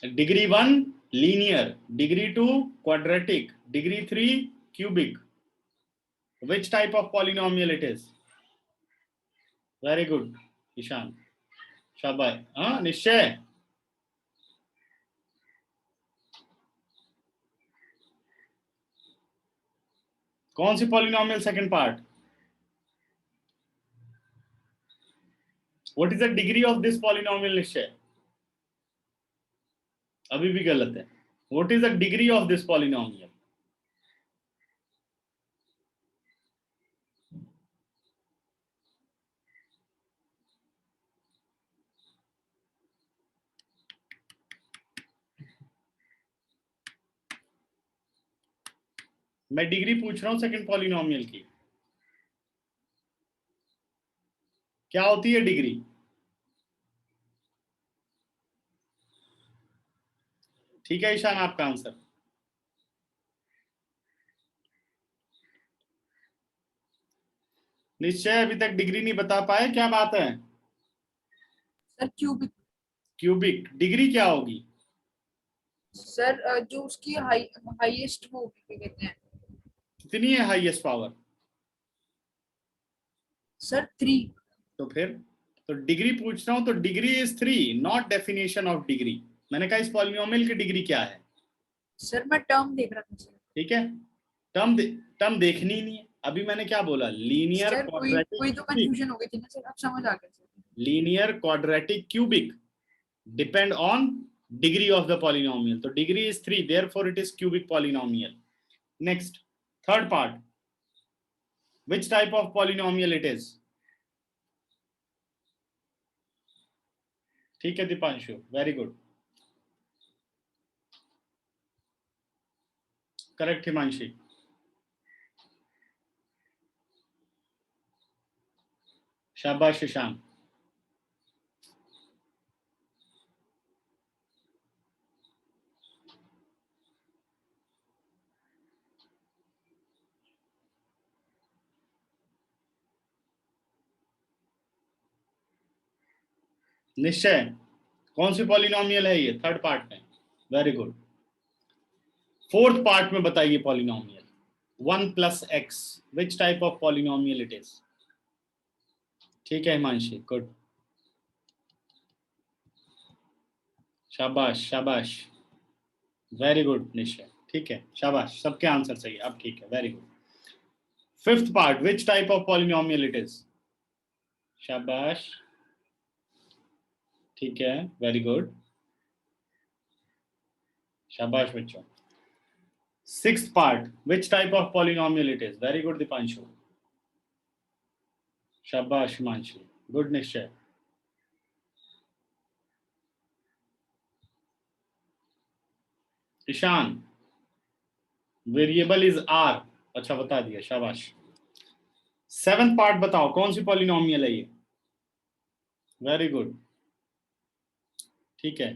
Degree 1 linear, degree 2 quadratic, degree 3 cubic. Which type of polynomial it is? Very good, Ishaan, शाबाश। हाँ निश्चय, कौन सी polynomial? Second part. What is the degree of this polynomial? Nishchay अभी भी गलत है। What is the degree of this polynomial? मैं degree पूछ रहा हूं सेकंड पॉलिनोमियल की। क्या होती है डिग्री? ठीक है ईशान, आपका आंसर। निश्चय अभी तक डिग्री नहीं बता पाए, क्या बात है? Sir cubic. क्यूबिक डिग्री क्या होगी? सर जो उसकी हाईएस्ट वो क्या कहते हैं? कितनी है हाईएस्ट पावर? सर 3। तो फिर तो डिग्री पूछ रहा हूं, तो degree is 3, not definition of degree. मैंने कहा इस पॉलिनोमियल की डिग्री क्या है? सर मैं टर्म देख रहा था सर। ठीक है, टर्म देखनी ही नहीं है। अभी मैंने क्या बोला, लीनियर सर कोई तो क्वाड्रेटिक, कंफ्यूजन हो गई थी ना सर, अब समझ आ गया sir. Linear quadratic cubic depend on degree of the polynomial. So degree is 3, therefore it is cubic polynomial. Next, third part, which type of polynomial it is? ठीक है Deepanshu, very good, correct Himanshi. शाबाश ईशान। निश्चय, कौन सी polynomial है ये? Third part में, very good. Fourth part में बताइए polynomial 1 + x, which type of polynomial it is? ठीक है हिमांशी, गुड, शाबाश शाबाश, वेरी गुड निश्चय, ठीक है, शाबाश, सबके आंसर सही है, अब ठीक है, very good. Fifth part, which type of polynomial it is? शाबाश, ठीक है, वेरी गुड, शाबाश बच्चों। Sixth part, which type of polynomial it is? Very good Deepanshu, शाबाश Himanshu, good Nishchay. Ishan, variable is are, अच्छा बता दिया, शाबाश। सेवेंथ पार्ट बताओ, कौन सी पॉलिनोमियल है ये? वेरी गुड, ठीक है।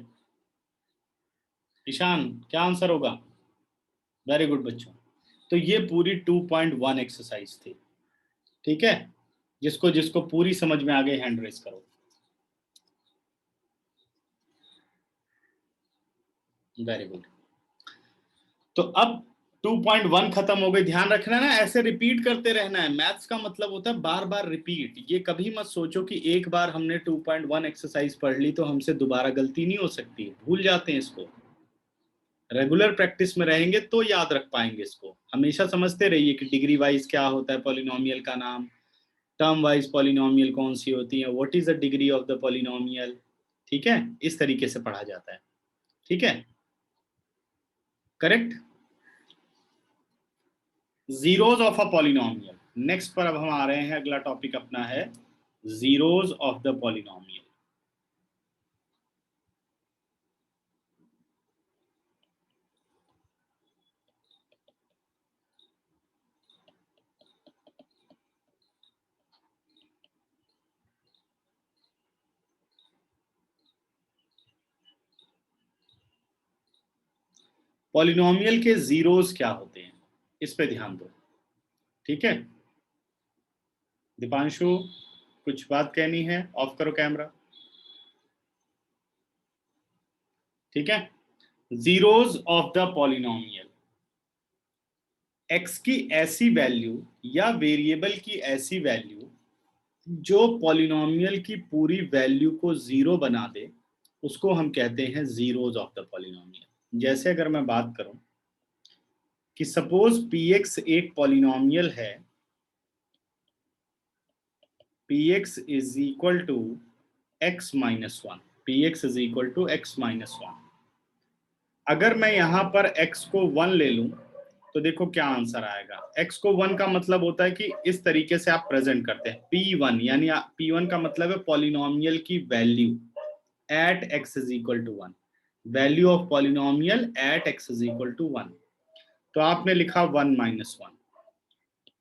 ईशान, क्या आंसर होगा? वेरी गुड बच्चों। तो ये पूरी 2.1 एक्सरसाइज थी, ठीक है। जिसको जिसको पूरी समझ में आ गई हैंड रेस करो। Very good. तो अब 2.1 खत्म हो गई। ध्यान रखना ना, ऐसे रिपीट करते रहना है। मैथ्स का मतलब होता है बार बार रिपीट। ये कभी मत सोचो कि एक बार हमने 2.1 एक्सरसाइज पढ़ ली तो हमसे दोबारा गलती नहीं हो सकती, भूल जाते हैं इसको। रेगुलर प्रैक्टिस में रहेंगे तो याद रख पाएंगे इसको। हमेशा समझते रहिए कि डिग्री वाइज क्या होता है पॉलिनोमियल का नाम, टर्म वाइज पॉलिनोमियल कौन सी होती है, what is the degree of the polynomial, ठीक है। इस तरीके से पढ़ा जाता है, ठीक है, correct. Zeros of a polynomial. Next पर अब हम आ रहे हैं, अगला टॉपिक अपना है zeros of the polynomial. Polynomial के जीरोज क्या होते हैं, इस पे ध्यान दो, ठीक है। दीपांशु, कुछ बात कहनी है? ऑफ करो कैमरा, ठीक है। Zeros of the polynomial, x की ऐसी वैल्यू या वेरिएबल की ऐसी वैल्यू जो पॉलिनोमियल की पूरी वैल्यू को जीरो बना दे, उसको हम कहते हैं जीरोज ऑफ द पॉलिनोमियल। जैसे अगर मैं बात करूं कि सपोज px एक पॉलिनोमियल है, px is equal to x - 1, px is equal to x - 1। अगर मैं यहां पर x को 1 ले लूं तो देखो क्या आंसर आएगा। x को 1 का मतलब होता है कि इस तरीके से आप प्रेजेंट करते हैं p1, यानी p1 का मतलब है पॉलिनोमियल की value at x is equal to 1, value of polynomial at x is equal to 1। तो आपने लिखा 1 - 1,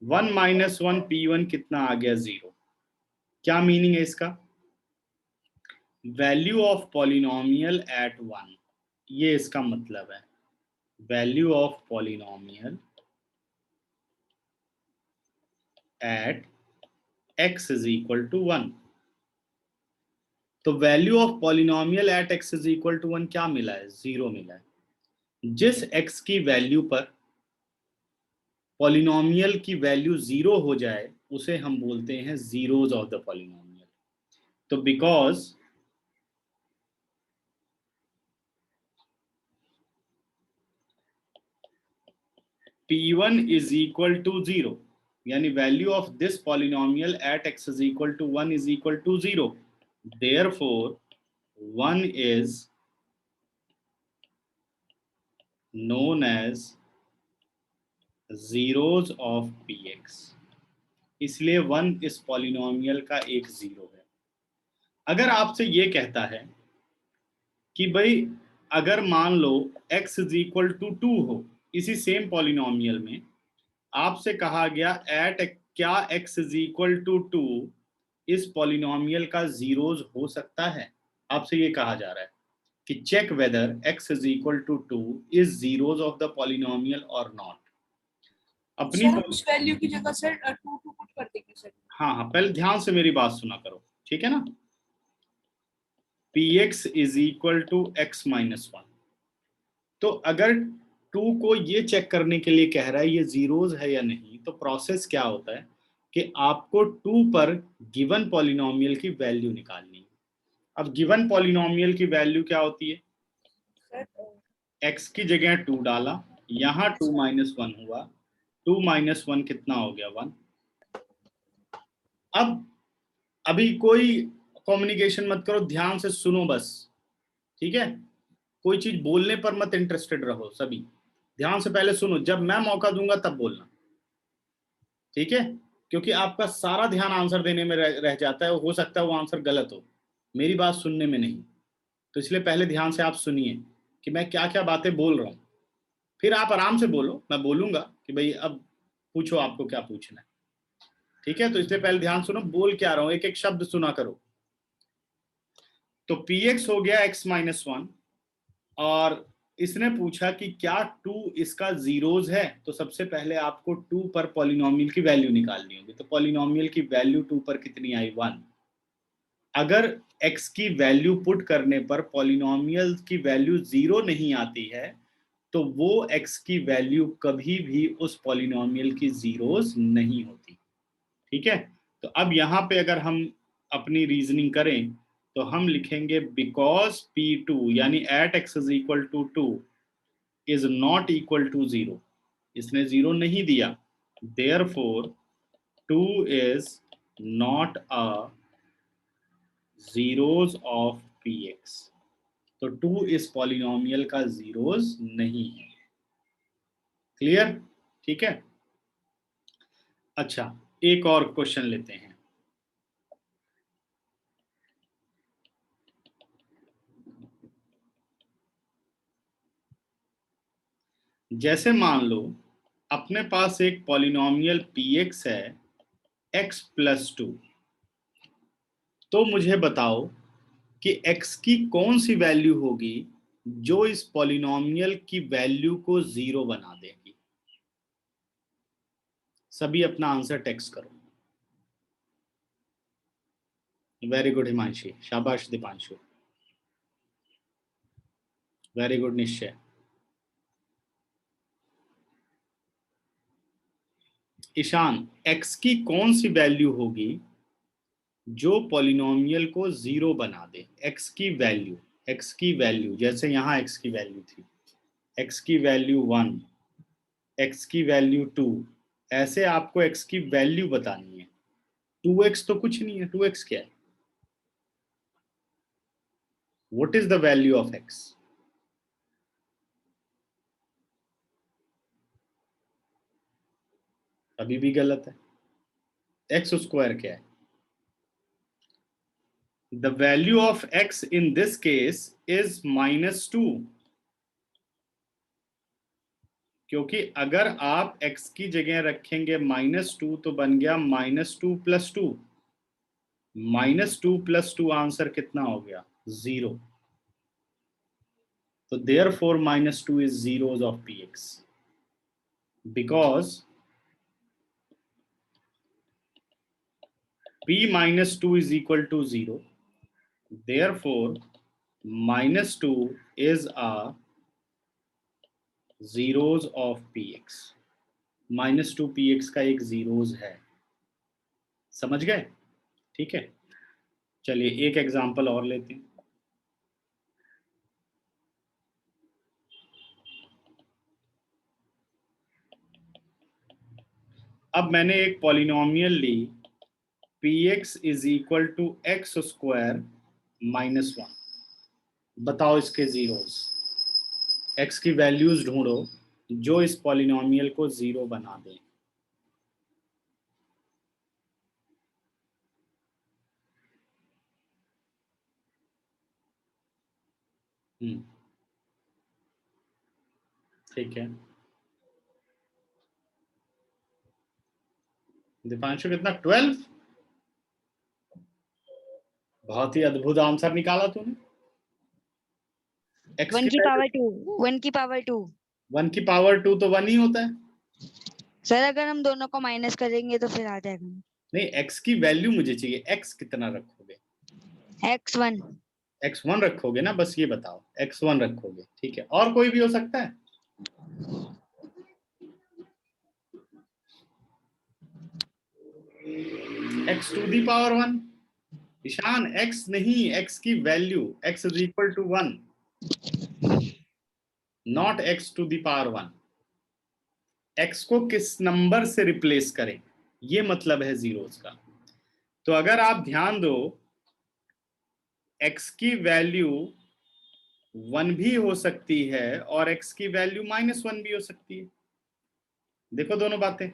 1 - 1 p1 कितना आ गया? 0। क्या मीनिंग है इसका? वैल्यू ऑफ पॉलिनोमियल एट 1, ये इसका मतलब है। Value of polynomial at x is equal to 1। तो value of polynomial at x is equal to 1 क्या मिला है? 0 मिला है। जिस x की वैल्यू पर पॉलिनोमियल की वैल्यू 0 हो जाए उसे हम बोलते हैं जीरोज ऑफ द पॉलिनोमियल। तो because P1 is equal to 0, यानी value of this polynomial at x is equal to 1 is equal to 0, therefore 1 is known as zeros of px, इसलिए 1 इस पॉलिनोमियल का एक जीरो है। अगर आपसे ये कहता है कि भाई अगर मान लो x इज इक्वल टू 2 हो, इसी सेम पॉलिनोमियल में आपसे कहा गया एट क्या x इज इक्वल टू 2 इस पॉलिनोमियल का जीरोज हो सकता है। आपसे ये कहा जा रहा है कि check whether x is equal to 2 is zeros of the polynomial और नॉट। अपनी सर हम उस वैल्यू की जगह सर 2 पुट कर देंगे सर। हाँ, पहले ध्यान से मेरी बात सुना करो, ठीक है ना। px is equal to x minus 1, तो अगर 2 को ये चेक करने के लिए कह रहा है ये जीरोज है या नहीं, तो प्रोसेस क्या होता है कि आपको 2 पर गिवन पॉलिनोमियल की वैल्यू निकालनी है। अब गिवन पॉलिनोमियल की वैल्यू क्या होती है, सर x की जगह 2 डाला, यहाँ 2 माइनस 1 हुआ, 2 माइनस 1 कितना हो गया 1। अब अभी कोई कम्युनिकेशन मत करो, ध्यान से सुनो बस, ठीक है। कोई चीज बोलने पर मत इंटरेस्टेड रहो, सभी ध्यान से पहले सुनो, जब मैं मौका दूंगा तब बोलना, ठीक है। क्योंकि आपका सारा ध्यान आंसर देने में रह जाता है, हो सकता है वो आंसर गलत हो, मेरी बात सुनने में नहीं। तो इसलिए पहले ध्यान से आप सुनिए कि मैं क्या क्या बातें बोल रहा हूं, फिर आप आराम से बोलो, मैं बोलूंगा कि भाई अब पूछो आपको क्या पूछना है, ठीक है। तो इसलिए पहले ध्यान सुनो, बोल क्या रहा हूं, एक एक शब्द सुना करो। तो px हो गया x माइनस 1, और इसने पूछा कि क्या 2 इसका जीरोज है, तो सबसे पहले आपको 2 पर पॉलिनोमियल की वैल्यू निकालनी होगी। तो पॉलिनोमियल की वैल्यू 2 पर कितनी आई 1। अगर x की वैल्यू पुट करने पर पॉलिनोमियल की वैल्यू 0 नहीं आती है, तो वो x की वैल्यू कभी भी उस पॉलिनोमियल की जीरोज नहीं होती, ठीक है। तो अब यहाँ पे अगर हम अपनी रीजनिंग करें तो हम लिखेंगे बिकॉज P2 यानी at x is equal to 2 is not equal to 0, इसने 0 नहीं दिया, therefore 2 is not a zeros of px, तो 2 इस पॉलिनोमियल का जीरोज नहीं है। क्लियर, ठीक है। अच्छा, एक और क्वेश्चन लेते हैं। जैसे मान लो अपने पास एक पॉलिनोमियल px है x प्लस 2, तो मुझे बताओ कि x की कौन सी वैल्यू होगी जो इस पॉलिनोमियल की वैल्यू को 0 बना देगी। सभी अपना आंसर टेक्स्ट करो। वेरी गुड हिमांशी, शाबाश Dipanshu, very good Nishchay. Ishan, x की कौन सी वैल्यू होगी जो पॉलिनोमियल को 0 बना दे। x की वैल्यू जैसे यहाँ x की वैल्यू थी, x की वैल्यू 1, x की वैल्यू 2, ऐसे आपको x की वैल्यू बतानी है। 2x तो कुछ नहीं है, 2x क्या है, what is the value of x। अभी भी गलत है, x स्क्वायर क्या है। The value of x in this case is -2, क्योंकि अगर आप x की जगह रखेंगे -2 तो बन गया -2 + 2, -2 + 2 आंसर कितना हो गया 0। तो therefore -2 is zeros of px, because p minus 2 is equal to 0, therefore -2 is a zeros of px, -2 px का एक जीरोज है। समझ गए, ठीक है। चलिए एक एग्जांपल और लेते हैं। अब मैंने एक पॉलिनोमियल ली px is equal to x square minus 1। बताओ इसके जीरोस, x की वैल्यूज ढूंढो जो इस पॉलिनोमियल को जीरो बना दें। ठीक है, दीपांशु कितना? 12। बहुत ही अद्भुत आंसर निकाला तूने। x 1 की की वैल्यू पावर 2, 1 की पावर 2। 1 की पावर 2 तो 1 ही होता है। सर अगर हम दोनों को माइनस करेंगे तो फिर आ जाएगा। नहीं, x की वैल्यू मुझे चाहिए। x कितना रखोगे? x1। x1 रखोगे ना, बस ये बताओ। x1 रखोगे, ठीक है। और कोई भी हो सकता है? x to the power 1। Ishan, x नहीं, x की value, x is equal to 1, not x to the power 1। x को किस नंबर से रिप्लेस करें, ये मतलब है जीरोस का। तो अगर आप ध्यान दो, x की वैल्यू 1 भी हो सकती है और x की वैल्यू -1 भी हो सकती है। देखो दोनों बातें,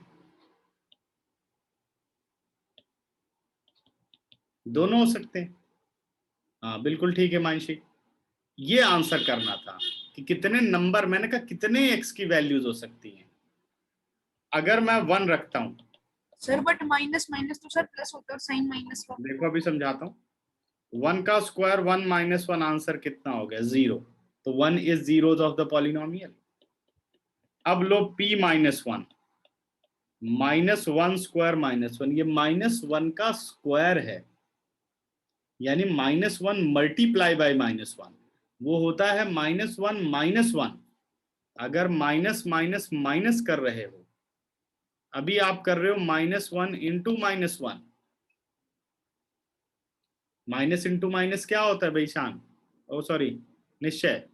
दोनों हो सकते हैं। हाँ बिल्कुल ठीक है मानसी, ये आंसर करना था कि कितने नंबर, मैंने कहा कितने x की वैल्यूज हो सकती हैं। अगर मैं 1 रखता हूं, सर बट माइनस माइनस तो सर प्लस होता है और साइन माइनस का। देखो अभी समझाता हूं। 1 का स्क्वायर 1 -1, आंसर कितना हो गया? 0। तो 1 is zeros of the polynomial. अब लो p -1, -1 स्क्वायर -1, ये -1 का स्क्वायर है, यानी -1 मल्टीप्लाई बाय -1, वो होता है -1 -1। अगर माइनस माइनस माइनस कर रहे हो, अभी आप कर रहे हो -1 इंटू -1। माइनस इंटू माइनस क्या होता है भाई शान? ओ सॉरी, निश्चय।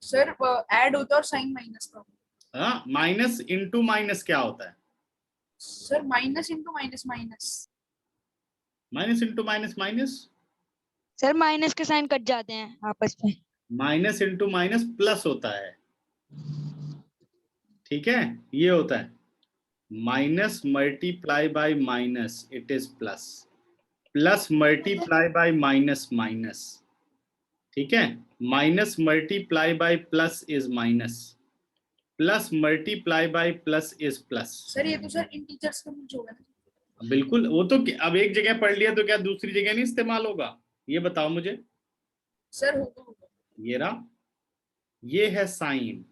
सर ऐड होता है और साइन माइनस का। हाँ, माइनस इंटू माइनस क्या होता है? Sir minus into minus minus. Minus into minus minus. Sir minus के साइन कट जाते हैं आपस में। माइनस इंटू माइनस प्लस होता है, ठीक है, ये होता है। Minus multiply by minus, it is plus. Plus multiply by minus minus, ठीक है। Minus multiply by plus is minus, plus multiply by plus is plus. Sir ये तो सर इंटीजर्स का कुछ होगा ना। बिल्कुल, वो तो अब एक जगह पढ़ लिया तो क्या दूसरी जगह नहीं इस्तेमाल होगा? ये बताओ मुझे। सर होगा। ये रहा, ये है साइन।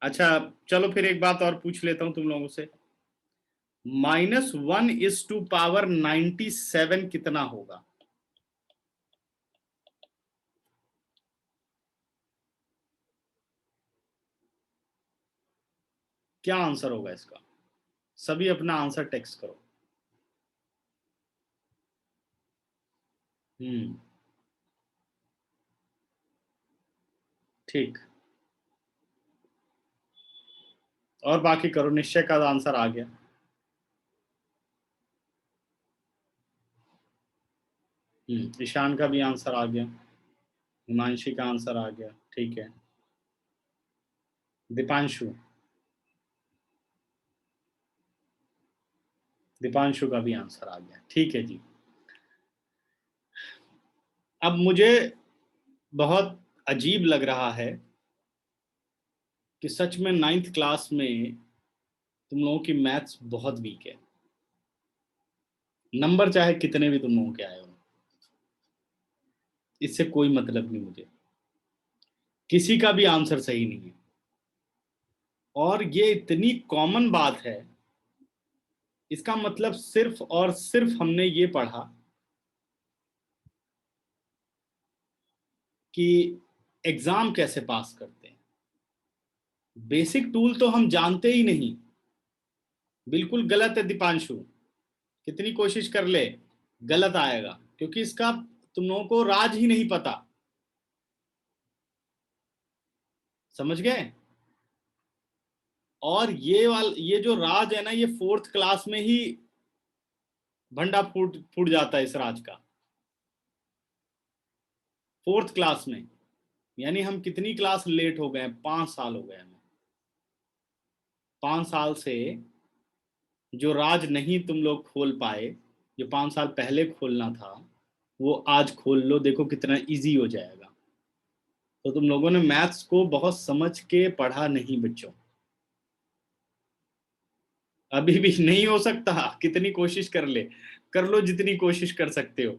अच्छा चलो फिर एक बात और पूछ लेता हूं तुम लोगों से। -1 इज टू पावर 97 कितना होगा? क्या आंसर होगा इसका? सभी अपना आंसर टेक्स्ट करो। ठीक, और बाकी करो। निश्चय का आंसर आ गया। ईशान का भी आंसर आ गया, हिमांशी का आंसर आ गया, ठीक है। दीपांशु, दीपांशु का भी आंसर आ गया, ठीक है जी। अब मुझे बहुत अजीब लग रहा है कि सच में 9th क्लास में तुम लोगों की मैथ्स बहुत वीक है। नंबर चाहे कितने भी तुम लोगों के आए हो, इससे कोई मतलब नहीं मुझे। किसी का भी आंसर सही नहीं है, और ये इतनी कॉमन बात है। इसका मतलब सिर्फ और सिर्फ हमने ये पढ़ा कि एग्जाम कैसे पास करते हैं। बेसिक टूल तो हम जानते ही नहीं। बिल्कुल गलत है दीपांशु, कितनी कोशिश कर ले गलत आएगा, क्योंकि इसका तुम लोगों को राज ही नहीं पता। समझ गए? और ये जो राज है ना, ये 4th क्लास में ही भंडा फूट फूट जाता है इस राज का, 4th क्लास में। यानी हम कितनी क्लास लेट हो गए, 5 साल हो गए हमें। 5 साल से जो राज नहीं तुम लोग खोल पाए, जो 5 साल पहले खोलना था, वो आज खोल लो, देखो कितना इजी हो जाएगा। तो तुम लोगों ने मैथ्स को बहुत समझ के पढ़ा नहीं बच्चों। अभी भी नहीं हो सकता, कितनी कोशिश कर ले, कर लो जितनी कोशिश कर सकते हो।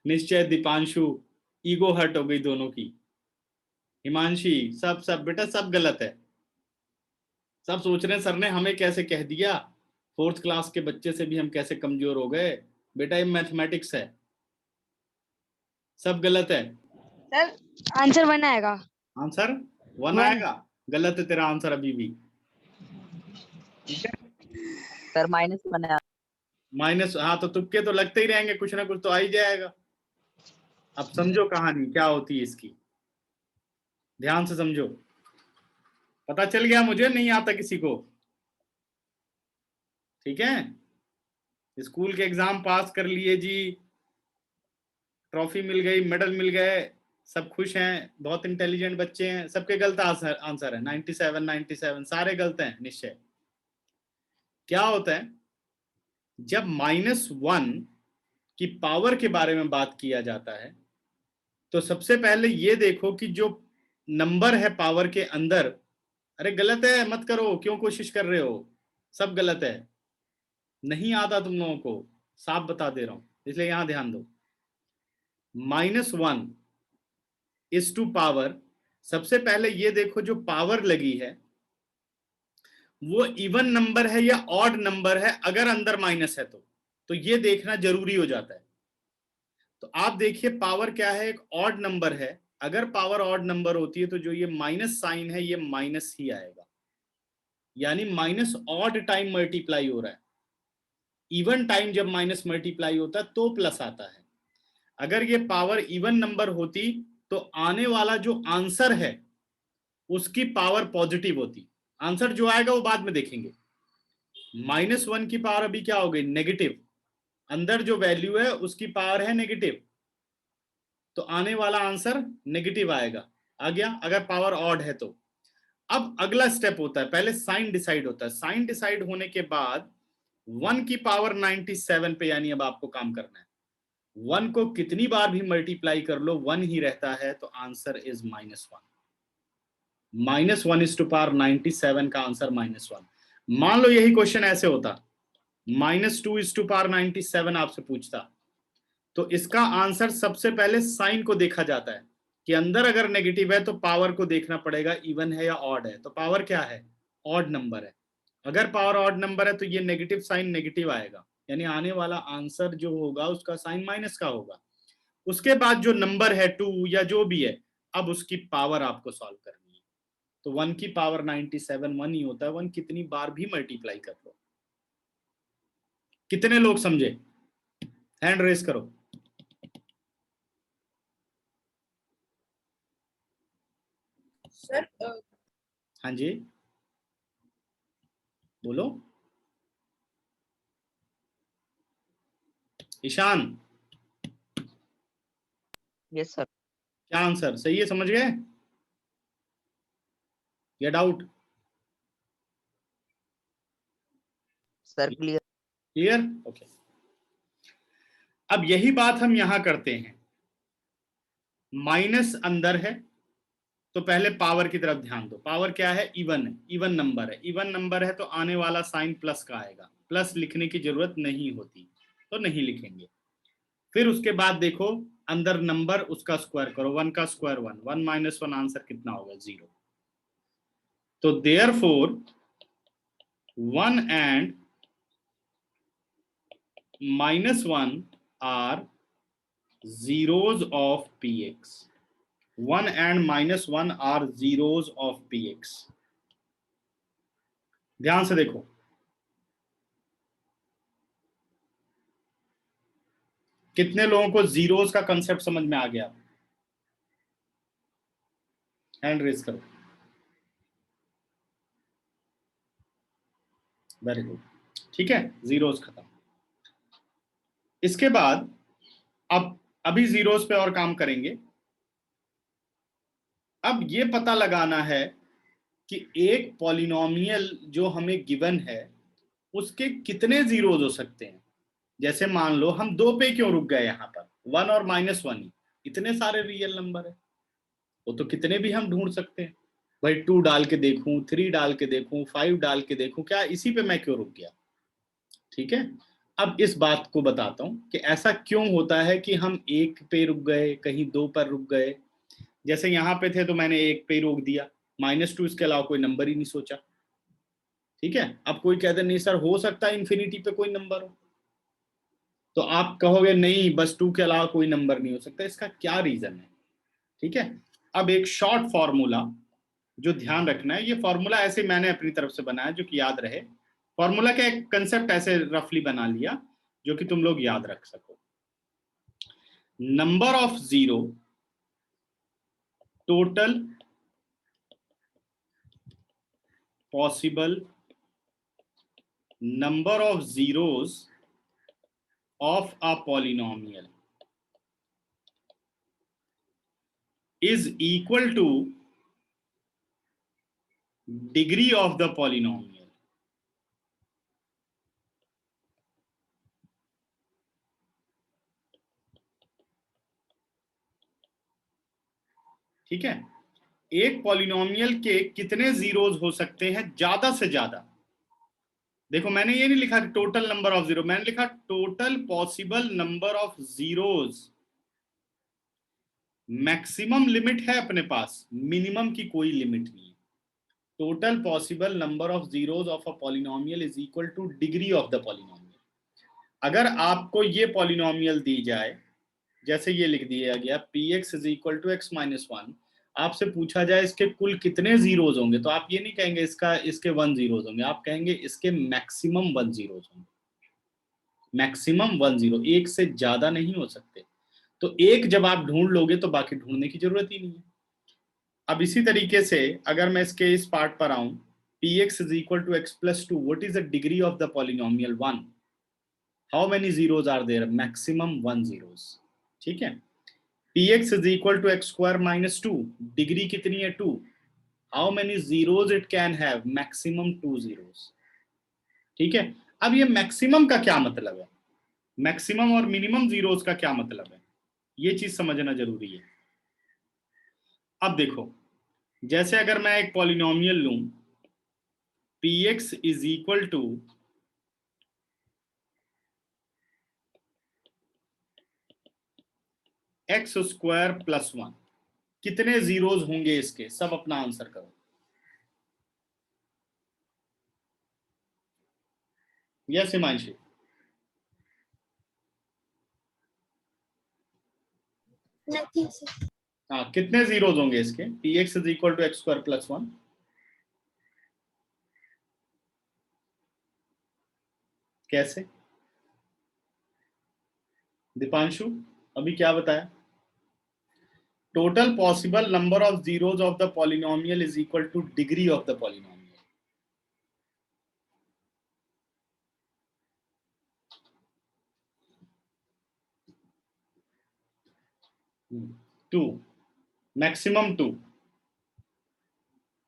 निश्चय दीपांशु, ईगो हर्ट हो गई दोनों की। हिमांशी, सब बेटा सब गलत है। सब सोच रहे हैं सर ने हमें कैसे कह दिया, 4th क्लास के बच्चे से भी हम कैसे कमजोर हो गए। बेटा ये मैथमेटिक्स है, सब गलत है। सर आंसर 1 आएगा। Answer 1 One. आएगा? गलत है तेरा आंसर अभी भी। ठीक है, सर -1 है। माइनस, हाँ तो तुक्के तो लगते ही रहेंगे, कुछ ना कुछ तो आ ही जाएगा। अब समझो कहानी क्या होती है इसकी, ध्यान से समझो। पता चल गया मुझे, नहीं आता किसी को? ठीक है, स्कूल के एग्जाम पास कर लिए जी, ट्रॉफी मिल गई, मेडल मिल गए, सब खुश हैं, बहुत इंटेलिजेंट बच्चे हैं, सबके गलत आंसर है 97 सारे गलत हैं निश्चय। क्या होता है जब -1 की पावर के बारे में बात किया जाता है, तो सबसे पहले ये देखो कि जो नंबर है पावर के अंदर, अरे गलत है मत करो, क्यों कोशिश कर रहे हो, सब गलत है, नहीं आता तुम लोगों को, साफ बता दे रहा हूं, इसलिए यहां ध्यान दो। -1 इज टू पावर, सबसे पहले ये देखो जो पावर लगी है वो इवन नंबर है या ऑड नंबर है, अगर अंदर माइनस है तो ये देखना जरूरी हो जाता है। तो आप देखिए पावर क्या है, एक ऑड नंबर है, अगर पावर ऑड नंबर होती है तो जो ये माइनस साइन है ये माइनस ही आएगा, यानी माइनस ऑड टाइम मल्टीप्लाई हो रहा है। इवन टाइम जब माइनस मल्टीप्लाई होता है तो प्लस आता है। अगर ये पावर इवन नंबर होती तो आने वाला जो आंसर है उसकी पावर पॉजिटिव होती, आंसर जो आएगा वो बाद में देखेंगे। -1 की पावर अभी क्या हो गई, नेगेटिव, अंदर जो वैल्यू है उसकी पावर है नेगेटिव, तो आने वाला आंसर नेगेटिव आएगा, आ गया, अगर पावर ऑड है तो। अब अगला स्टेप होता है, पहले साइन डिसाइड होता है, साइन डिसाइड होने के बाद 1 की पावर 97 पे, यानी अब आपको काम करना है, 1 को कितनी बार भी मल्टीप्लाई कर लो 1 ही रहता है, तो answer is -1। -1 is to power 97 का आंसर -1। मान लो यही क्वेश्चन ऐसे होता, -2 इज टू पावर 97 आपसे पूछता, तो इसका आंसर सबसे पहले साइन को देखा जाता है कि अंदर अगर नेगेटिव है तो पावर को देखना पड़ेगा इवन है या ऑड है, तो पावर क्या है, ऑड नंबर है। अगर पावर ऑड नंबर है तो ये नेगेटिव साइन नेगेटिव आएगा, यानी आने वाला आंसर जो होगा उसका साइन माइनस का होगा। उसके बाद जो नंबर है 2 या जो भी है, अब उसकी पावर आपको सॉल्व करनी है। तो 1 की पावर 97 1 ही होता है, 1 कितनी बार भी मल्टीप्लाई कर लो। कितने लोग समझे, हैंड रेस करो। सर हाँ जी बोलो, ईशान यस सर। क्या आंसर सही है, समझ गए या doubt? Sir clear. Clear, okay. अब यही बात हम यहां करते हैं, माइनस अंदर है तो पहले पावर की तरफ ध्यान दो, पावर क्या है, इवन है, इवन नंबर है, इवन नंबर है तो आने वाला साइन प्लस का आएगा, प्लस लिखने की जरूरत नहीं होती तो नहीं लिखेंगे। फिर उसके बाद देखो अंदर नंबर, उसका स्क्वायर करो, 1 का स्क्वायर 1, 1 - 1 आंसर कितना होगा, 0। तो therefore 1 and -1 are zeros of px, 1 and -1 are zeros of px। ध्यान से देखो, कितने लोगों को जीरोस का कंसेप्ट समझ में आ गया, हैंड रेज करो। वेरी गुड, ठीक है, जीरोस खत्म। इसके बाद अब अभी जीरोस पे और काम करेंगे। अब ये पता लगाना है कि एक पॉलिनोमियल जो हमें गिवन है उसके कितने जीरोस हो सकते हैं। जैसे मान लो हम 2 पे क्यों रुक गए, यहाँ पर 1 और -1 ही, इतने सारे रियल नंबर है, वो तो कितने भी हम ढूंढ सकते हैं भाई। 2 डाल के देखूं, 3 डाल के देखूं, 5 डाल के देखूं, क्या इसी पे मैं क्यों रुक गया। ठीक है, अब इस बात को बताता हूं कि ऐसा क्यों होता है कि हम 1 पे रुक गए, कहीं 2 पर रुक गए। जैसे यहाँ पे थे तो मैंने 1 पे ही रोक दिया, -2 इसके अलावा कोई नंबर ही नहीं सोचा। ठीक है, अब कोई कहते नहीं सर हो सकता है इन्फिनिटी पे कोई नंबर हो, तो आप कहोगे नहीं बस 2 के अलावा कोई नंबर नहीं हो सकता। इसका क्या रीजन है। ठीक है, अब एक शॉर्ट फॉर्मूला जो ध्यान रखना है, ये फॉर्मूला ऐसे मैंने अपनी तरफ से बनाया जो कि याद रहे। फॉर्मूला का एक कंसेप्ट ऐसे रफली बना लिया जो कि तुम लोग याद रख सको। Number of zero, total possible number of zeros of a polynomial is equal to degree of the polynomial. ठीक है, एक पॉलिनोमियल के कितने जीरोस हो सकते हैं ज्यादा से ज्यादा। देखो मैंने ये नहीं लिखा टोटल नंबर ऑफ जीरो, मैंने लिखा total possible number of zeros. Maximum limit है अपने पास, मिनिमम की कोई लिमिट नहीं है। Total possible number of zeros of a polynomial is equal to degree of the polynomial. अगर आपको ये पॉलिनोमियल दी जाए, जैसे ये लिख दिया गया px is equal to x minus 1, आपसे पूछा जाए इसके कुल कितने जीरोस होंगे, तो आप ये नहीं कहेंगे इसके 1 जीरोस होंगे, आप कहेंगे इसके मैक्सिमम 1 जीरोस होंगे। मैक्सिमम 1 जीरो, एक से ज्यादा नहीं हो सकते। तो एक जब आप ढूंढ लोगे तो बाकी ढूंढने की जरूरत ही नहीं है। अब इसी तरीके से अगर मैं इसके इस पार्ट पर आऊं, px is equal to x plus 2, what is the degree of the polynomial 1? How many zeros are there? Maximum 1 zeros. ठीक है, px is equal to x square minus 2, degree कितनी है 2, how many zeros it can have? Maximum 2 zeros. ठीक है, अब ये maximum का क्या मतलब है, मैक्सिमम और मिनिमम जीरोस का क्या मतलब है, ये चीज समझना जरूरी है। अब देखो, जैसे अगर मैं एक पॉलिनोमियल लूं px is equal to x square plus 1, कितने जीरोस होंगे इसके, सब अपना आंसर करो। Yes Himanshi, nothing sir. हाँ कितने जीरोस होंगे इसके, px is equal to x square plus 1। कैसे दीपांशु, अभी क्या बताया, total possible number of zeros of the polynomial is equal to degree of the polynomial. 2, maximum 2,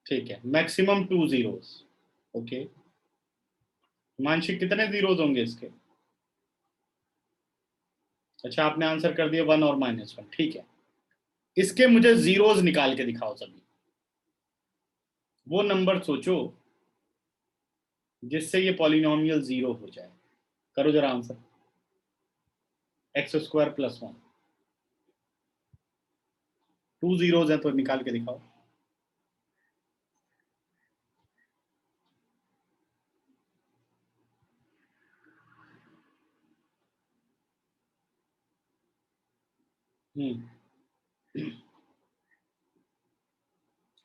ठीक है, मैक्सिमम 2 जीरोस। ओके, मानसिक कितने जीरोस होंगे इसके, अच्छा आपने आंसर कर दिया 1 और -1, ठीक है। इसके मुझे जीरोस निकाल के दिखाओ सभी, वो नंबर सोचो जिससे ये पॉलिनोमियल 0 हो जाए। करो जरा answer, x square plus 1, 2 zeros है तो निकाल के दिखाओ।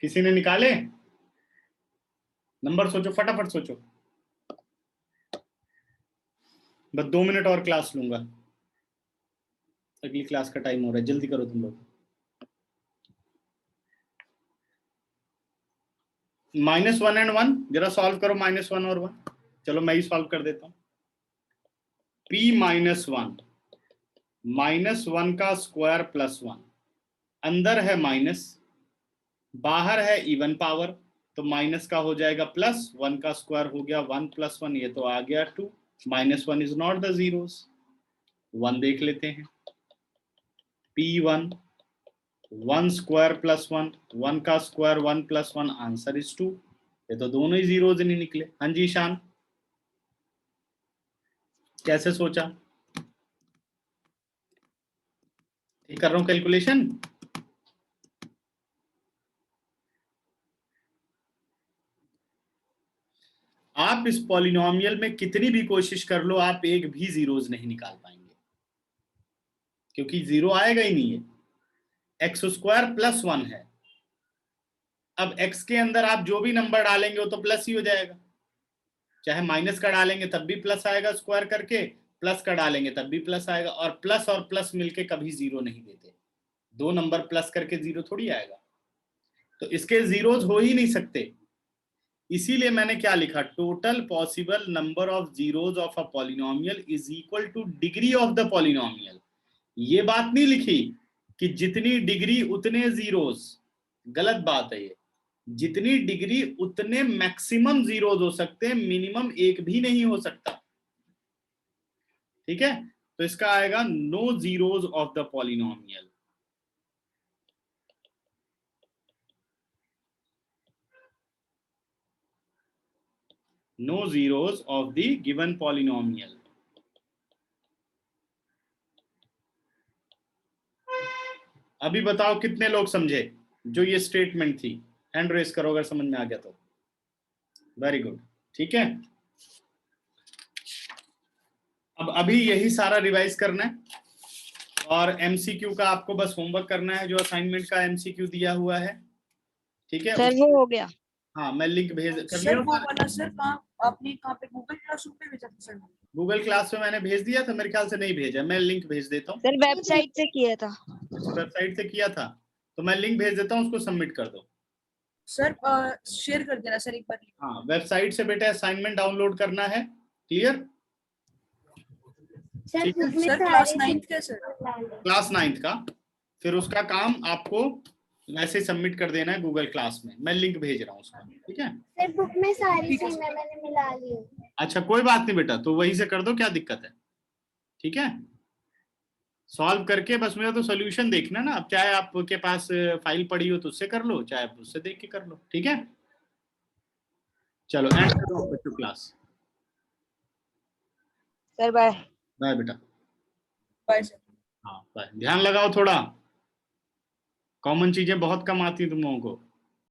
किसी ने निकाले, नंबर सोचो, फटाफट सोचो, बस 2 मिनट और क्लास लूंगा, अगली क्लास का टाइम हो रहा है, जल्दी करो तुम लोग। -1 and 1 जरा सॉल्व करो, -1 और 1। चलो मैं ही सॉल्व कर देता हूं। p माइनस वन का स्क्वायर प्लस 1, अंदर है माइनस, बाहर है इवन पावर, तो माइनस का हो जाएगा प्लस, 1 का स्क्वायर हो गया 1 प्लस 1, ये तो आ गया 2, -1 इज नॉट द जीरोस। 1 देख लेते हैं, p1 1 स्क्वायर प्लस 1, 1 का स्क्वायर 1 प्लस 1, आंसर इज 2। ये तो दोनों ही जीरोज नहीं निकले। हाँ जी ईशान, कैसे सोचा? ठीक कर रहा हूं कैलकुलेशन। आप इस पॉलिनोमियल में कितनी भी कोशिश कर लो, आप एक भी जीरोज नहीं निकाल पाएंगे, क्योंकि जीरो आएगा ही नहीं है। एक्स स्क्वायर प्लस 1 है, अब x के अंदर आप जो भी नंबर डालेंगे वो तो प्लस ही हो जाएगा, चाहे माइनस का डालेंगे तब भी प्लस आएगा, स्क्वायर करके प्लस का डालेंगे तब भी प्लस आएगा, और प्लस मिलके कभी जीरो नहीं देते। 2 नंबर प्लस करके जीरो थोड़ी आएगा, तो इसके जीरोज हो ही नहीं सकते। इसीलिए मैंने क्या लिखा, total possible number of zeros of a polynomial is equal to degree of the polynomial. ये बात नहीं लिखी कि जितनी डिग्री उतने जीरोज, गलत बात है ये। जितनी डिग्री उतने मैक्सिमम जीरोज हो सकते हैं, मिनिमम एक भी नहीं हो सकता। ठीक है, तो इसका आएगा no zeros of the polynomial. No zeros of the given polynomial। अभी बताओ कितने लोग समझे जो ये स्टेटमेंट थी? हैंड रेस करो अगर समझ में आ गया तो। वेरी गुड, ठीक है। अब अभी यही सारा रिवाइज करना है, और एमसीक्यू का आपको बस होमवर्क करना है, जो असाइनमेंट का एमसीक्यू दिया हुआ है। ठीक है सर वो हो गया। हाँ, मैं लिंक भेज कर सर वो वाला सर कहाँ आपने कहाँ पे गूगल क्लासरूम पे भेजा था सर? गूगल क्लास में मैंने भेज दिया था, मेरे ख्याल से नहीं भेजा, मैं लिंक भेज देता हूँ। सर वेबसाइट से किया था। वेबसाइट से किया था तो मैं लिंक भेज देता हूँ, उसको सबमिट कर दो। सर शेयर कर देना सर एक बार। हाँ, वेबसाइट से बेटा असाइनमेंट डाउनलोड करना है, क्लियर? सर ठीक है। बुक में सर सारे क्लास 9th का सर, क्लास 9th का, फिर उसका काम आपको वैसे सबमिट कर देना है गूगल क्लास में। मैं लिंक भेज रहा हूँ उसका, ठीक है? सर बुक में सारी सी मैंने मिला ली है। अच्छा कोई बात नहीं बेटा, तो वहीं से कर दो, क्या दिक्कत है? ठीक है, सॉल्व करके बस मेरा तो सोल्यूशन देखना ना। अब चाहे आपके पास फाइल पड़ी हो तो उससे कर लो, चाहे आप उससे देख के कर लो, ठीक है? चलो एंड करो बच्चों क्लास। Sir bye. बाय बेटा। Bye sir. हाँ बाय, ध्यान लगाओ थोड़ा, कॉमन चीजें बहुत कम आती तुम लोगों को।